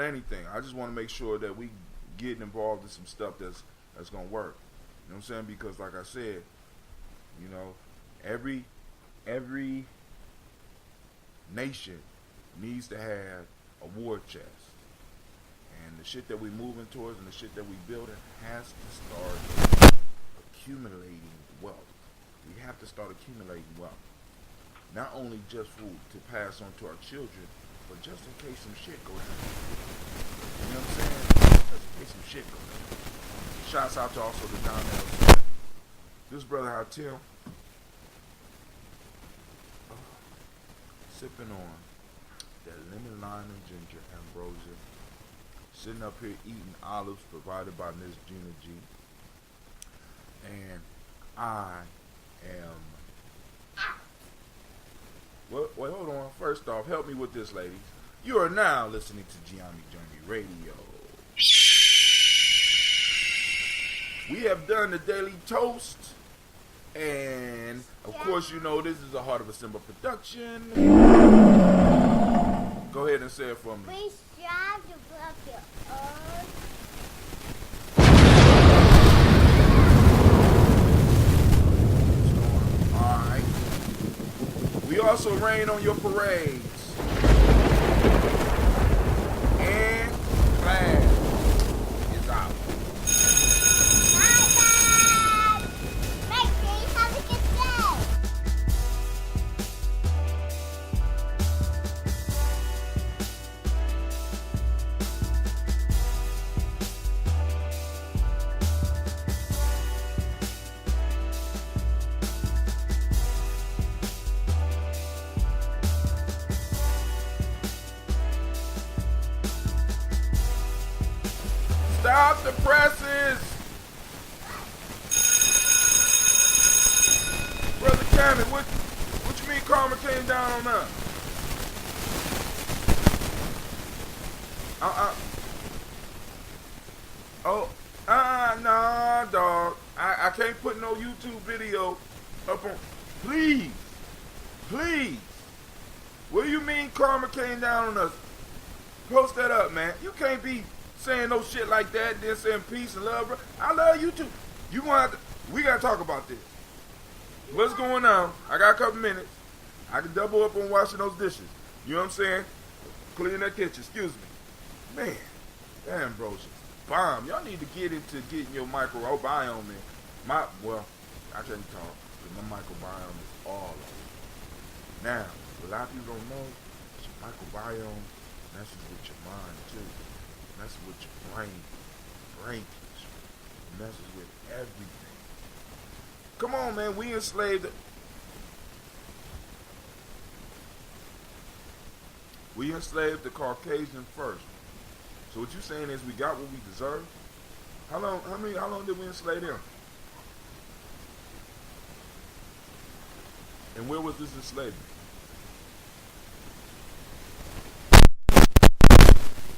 anything. I just want to make sure that we getting involved in some stuff that's going to work. You know what I'm saying? Because like I said, you know, every nation needs to have a war chest. And the shit that we're moving towards and the shit that we're building has to start accumulating wealth. We have to start accumulating wealth. Not only just food to pass on to our children, but just in case some shit go down. You know what I'm saying? Just in case some shit go down. Shouts out to also the Donnells. This brother Hatim, sipping on that lemon, lime, and ginger ambrosia. Sitting up here eating olives provided by Miss Gina G. And I am... Wait, hold on. First off, help me with this, ladies. You are now listening to Gye-Nyame Journey Radio. We have done the Daily Toast. And, of course, you know this is a Heart of a Simba production. Go ahead and say it for me. We strive to block your own. Alright. We also rain on your parades. And class is out. Bye-bye. Make sure you have a good day. Stop the presses! Brother Cammy, what you mean karma came down on us? Nah, dog. I can't put no YouTube video up on. Please. What do you mean karma came down on us? Post that up, man. You can't be saying no shit like that and then saying peace and love, bro. I love you too. You gonna have to, we gotta talk about this. What's going on? I got a couple minutes. I can double up on washing those dishes. You know what I'm saying? Cleaning that kitchen, excuse me. Man, damn bro, shit's bomb. Y'all need to get into getting your microbiome in. Well, I can't talk, because my microbiome is all over. Now, a lot of people don't know, your microbiome messes with your mind too. Messes with your brain messes with everything. Come on, man, we enslaved. We enslaved the Caucasian first. So what you saying is we got what we deserve? How long did we enslave them? And where was this enslavement?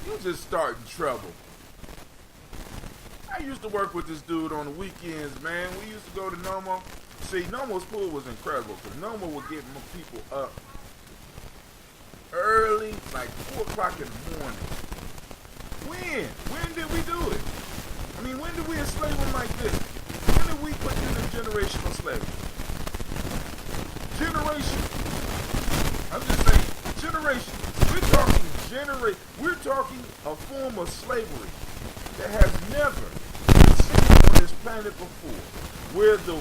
You just starting trouble. I used to work with this dude on the weekends, man. We used to go to Nomo. See, Nomo's pool was incredible because Nomo would get people up early, like 4 o'clock in the morning. When did we do it? I mean, when did we enslave them like this? When did we put them in generational slavery? Generation. I'm just saying, generation. We're talking a form of slavery that has never been seen on this planet before, where the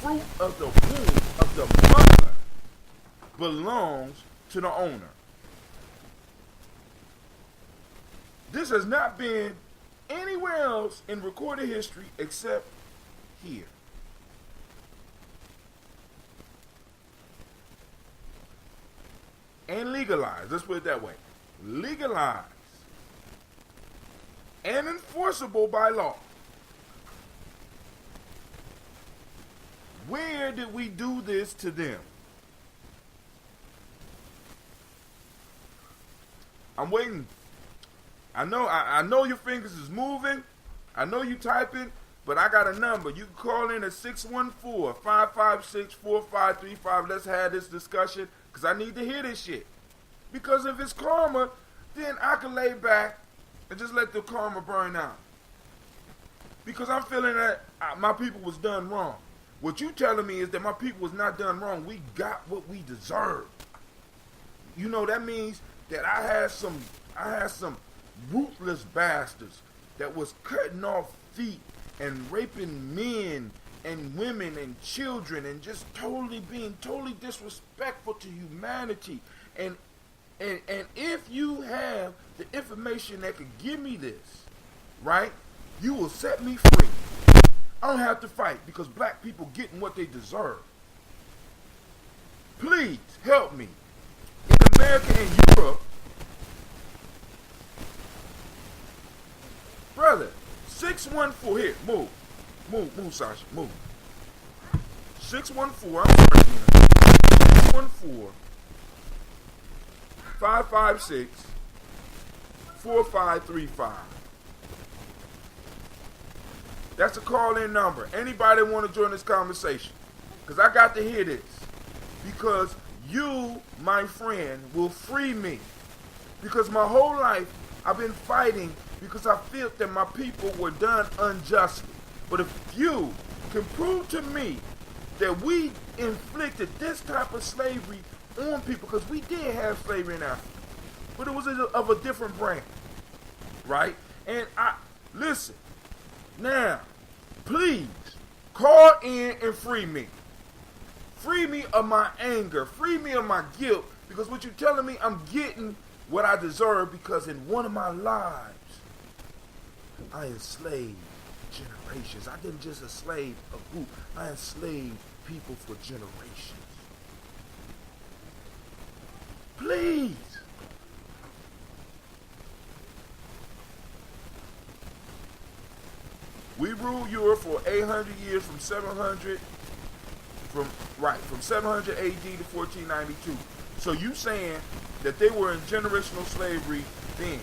fruit of the womb of the mother belongs to the owner. This has not been anywhere else in recorded history except here. And legalized. Let's put it that way. Legalized. And enforceable by law. Where did we do this to them? I'm waiting. I know your fingers is moving. I know you typing, but I got a number. You can call in at 614-556-4535. Let's have this discussion, because I need to hear this shit. Because if it's karma, then I can lay back and just let the karma burn out. Because I'm feeling that my people was done wrong. What you telling me is that my people was not done wrong. We got what we deserved. You know, that means that I had some ruthless bastards that was cutting off feet and raping men and women and children and just being totally disrespectful to humanity. And if you have the information that could give me this, right, you will set me free. I don't have to fight because black people getting what they deserve. Please help me. In America and Europe, brother, 614, here, move, Sasha, move. 614, I'm sorry, 614 556-4535. That's a call-in number. Anybody want to join this conversation? Because I got to hear this. Because you, my friend, will free me. Because my whole life, I've been fighting because I felt that my people were done unjustly. But if you can prove to me that we inflicted this type of slavery on people, because we did have slavery in Africa, but it was of a different brand, right? And listen, now, please, call in and free me. Free me of my anger, free me of my guilt, because what you're telling me, I'm getting what I deserve, because in one of my lives, I enslaved generations. I didn't just enslave a group, I enslaved people for generations. Please. We ruled Europe for 800 years, from 700 AD to 1492. So you saying that they were in generational slavery then?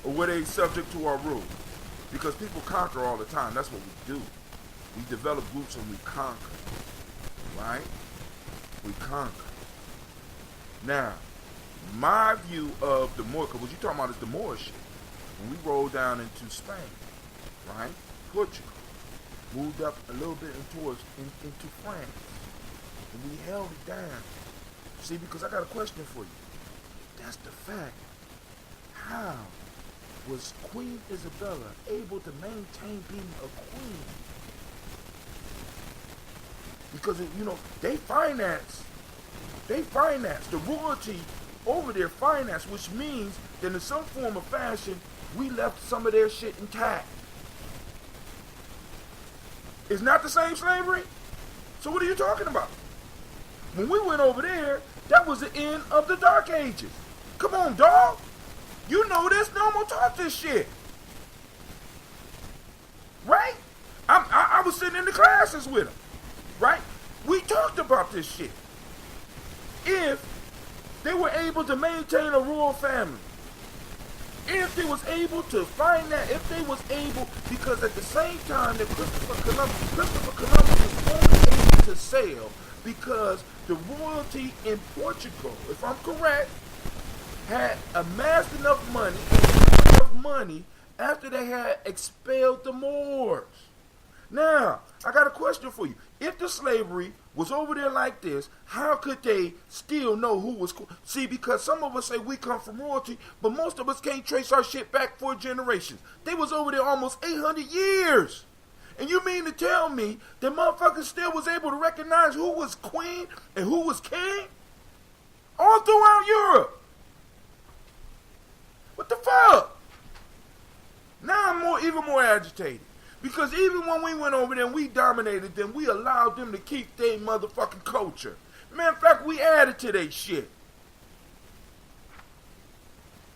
Or were they subject to our rule? Because people conquer all the time. That's what we do. We develop groups and we conquer. Right? We conquer. Now, my view of the Moor, because what you're talking about is the Moor shit. When we rolled down into Spain, right? Portugal, moved up a little bit into France, and we held it down. See, because I got a question for you. That's the fact. How was Queen Isabella able to maintain being a queen? Because, you know, they finance the royalty over their finance, which means that in some form of fashion, we left some of their shit intact. It's not the same slavery? So what are you talking about? When we went over there, that was the end of the Dark Ages. Come on, dog. You know this. No one will talk this shit. Right? I was sitting in the classes with them. Right? We talked about this shit. If they were able to maintain a royal family, if they was able to find that, if they was able, because at the same time that Christopher Columbus was only able to sail because the royalty in Portugal, if I'm correct, had amassed enough money after they had expelled the Moors. Now, I got a question for you. If the slavery was over there like this, how could they still know who was... See, because some of us say we come from royalty, but most of us can't trace our shit back 4 generations. They was over there almost 800 years. And you mean to tell me that motherfuckers still was able to recognize who was queen and who was king? All throughout Europe. What the fuck? Now I'm even more agitated. Because even when we went over there and we dominated them, we allowed them to keep their motherfucking culture. Matter of fact, we added to their shit.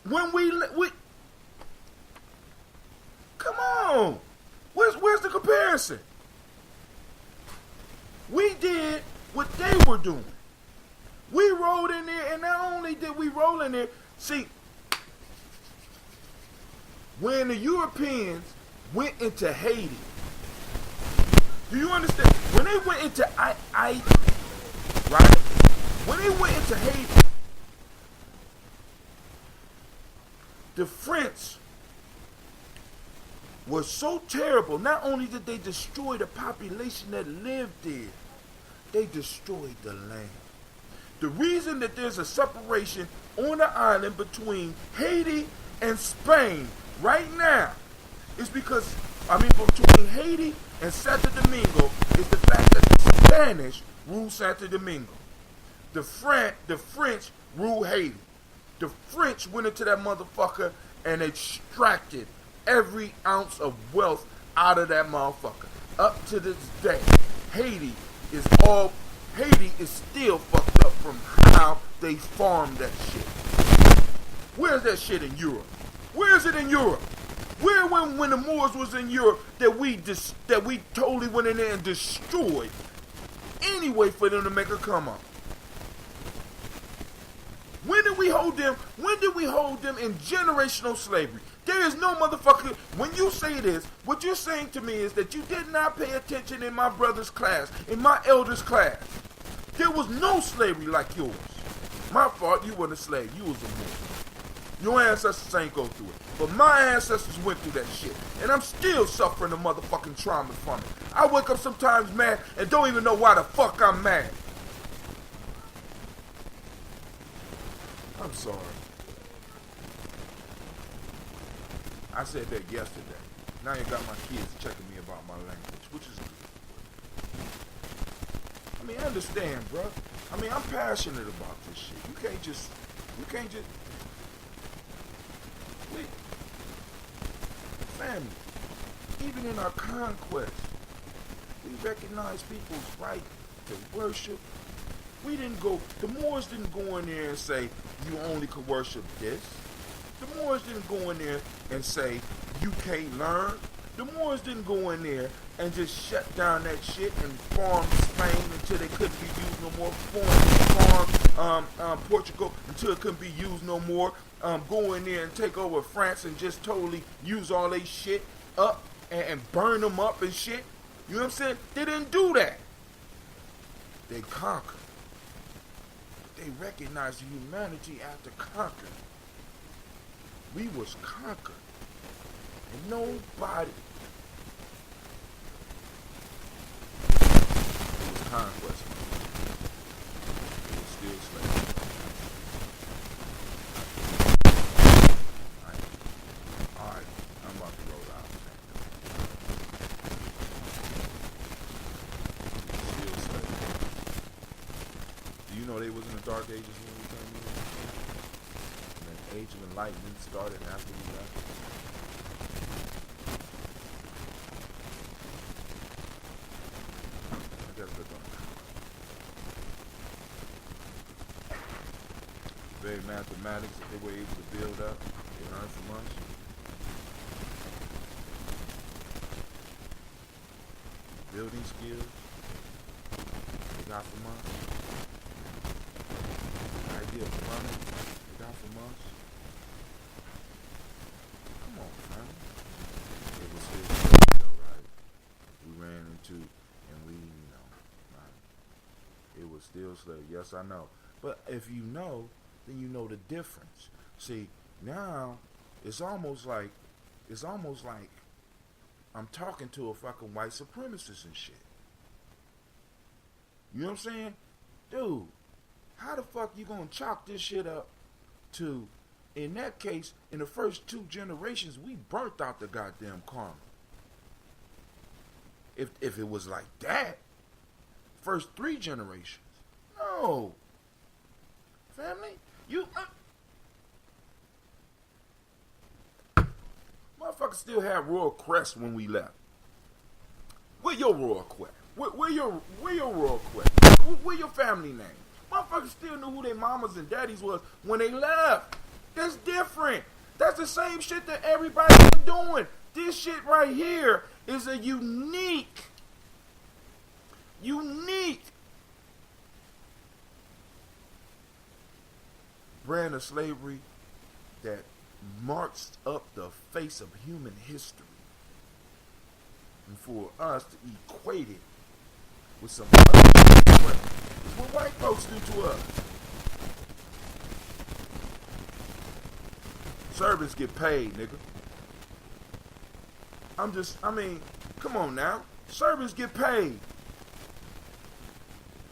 When we come on. Where's the comparison? We did what they were doing. We rolled in there, and not only did we roll in there, see, when the Europeans went into Haiti, do you understand? When they went into right? When they went into Haiti, the French was so terrible. Not only did they destroy the population that lived there, they destroyed the land. The reason that there's a separation on the island between Haiti and Spain right now is because, between Haiti and Santo Domingo is the fact that the Spanish rule Santo Domingo. The French rule Haiti. The French went into that motherfucker and extracted every ounce of wealth out of that motherfucker. Up to this day, Haiti is still fucked up from how they farmed that shit. Where's that shit in Europe? Where is it in Europe? Where when the Moors was in Europe that we totally went in there and destroyed any way for them to make a come up? When did we hold them? When did we hold them in generational slavery? There is no motherfucker. When you say this, what you're saying to me is that you did not pay attention in my brother's class, in my elder's class. There was no slavery like yours. My fault, you weren't a slave. You was a Moor. Your ancestors ain't go through it. But my ancestors went through that shit. And I'm still suffering the motherfucking trauma from it. I wake up sometimes mad and don't even know why the fuck I'm mad. I'm sorry. I said that yesterday. Now you got my kids checking me about my language, which is good. I understand, bro. I'm passionate about this shit. You can't just wait. Family. Even in our conquest, we recognize people's right to worship. We didn't go, the Moors didn't go in there and say, you only could worship this. The Moors didn't go in there and say, you can't learn. The Moors didn't go in there and just shut down that shit and farm Spain until they couldn't be used no more. Farm Portugal until it couldn't be used no more. Go in there and take over France and just totally use all they shit up and burn them up and shit. You know what I'm saying? They didn't do that. They conquered. They recognized the humanity after conquering. We was conquered. And nobody. It was conquest. It was still slavery. Alright. I'm about to roll out. It was still slavery. Do you know they was in the Dark Ages when we came in? And the Age of Enlightenment started after we left. I guess they're gonna very mathematics that they were able to build up, they learned from us. Building skills they got from us. The idea of running they got from us. Come on, fam. It was his though, right? We ran into and we, right? It was still slave. Yes, I know. But if you know, then you know the difference. See, now it's almost like I'm talking to a fucking white supremacist and shit. You know what I'm saying? Dude, how the fuck you gonna chalk this shit up to, in that case, in the first 2 generations, we burnt out the goddamn karma. If it was like that, first 3 generations. No. family. You motherfuckers still have Royal Crest when we left. Where your Royal Crest? Where your Royal Crest? Where your family name? Motherfuckers still knew who their mamas and daddies was when they left. That's different. That's the same shit that everybody's been doing. This shit right here is a unique brand of slavery that marks up the face of human history. And for us to equate it with some other shit, is what white folks do to us. Servants get paid, nigga. Come on now. Servants get paid.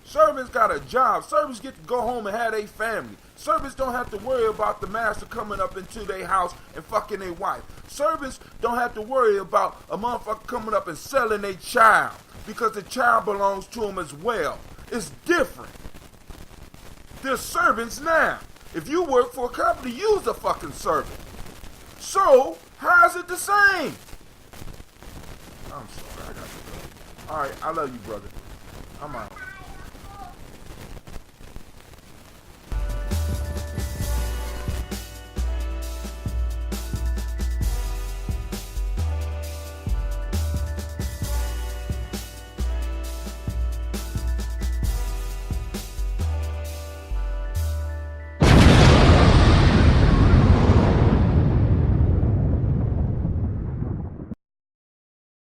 Servants got a job. Servants get to go home and have their family. Servants don't have to worry about the master coming up into their house and fucking their wife. Servants don't have to worry about a motherfucker coming up and selling their child because the child belongs to them as well. It's different. They're servants now. If you work for a company, you's a fucking servant. So, how is it the same? I'm sorry, I got to go. Alright, I love you, brother. I'm out.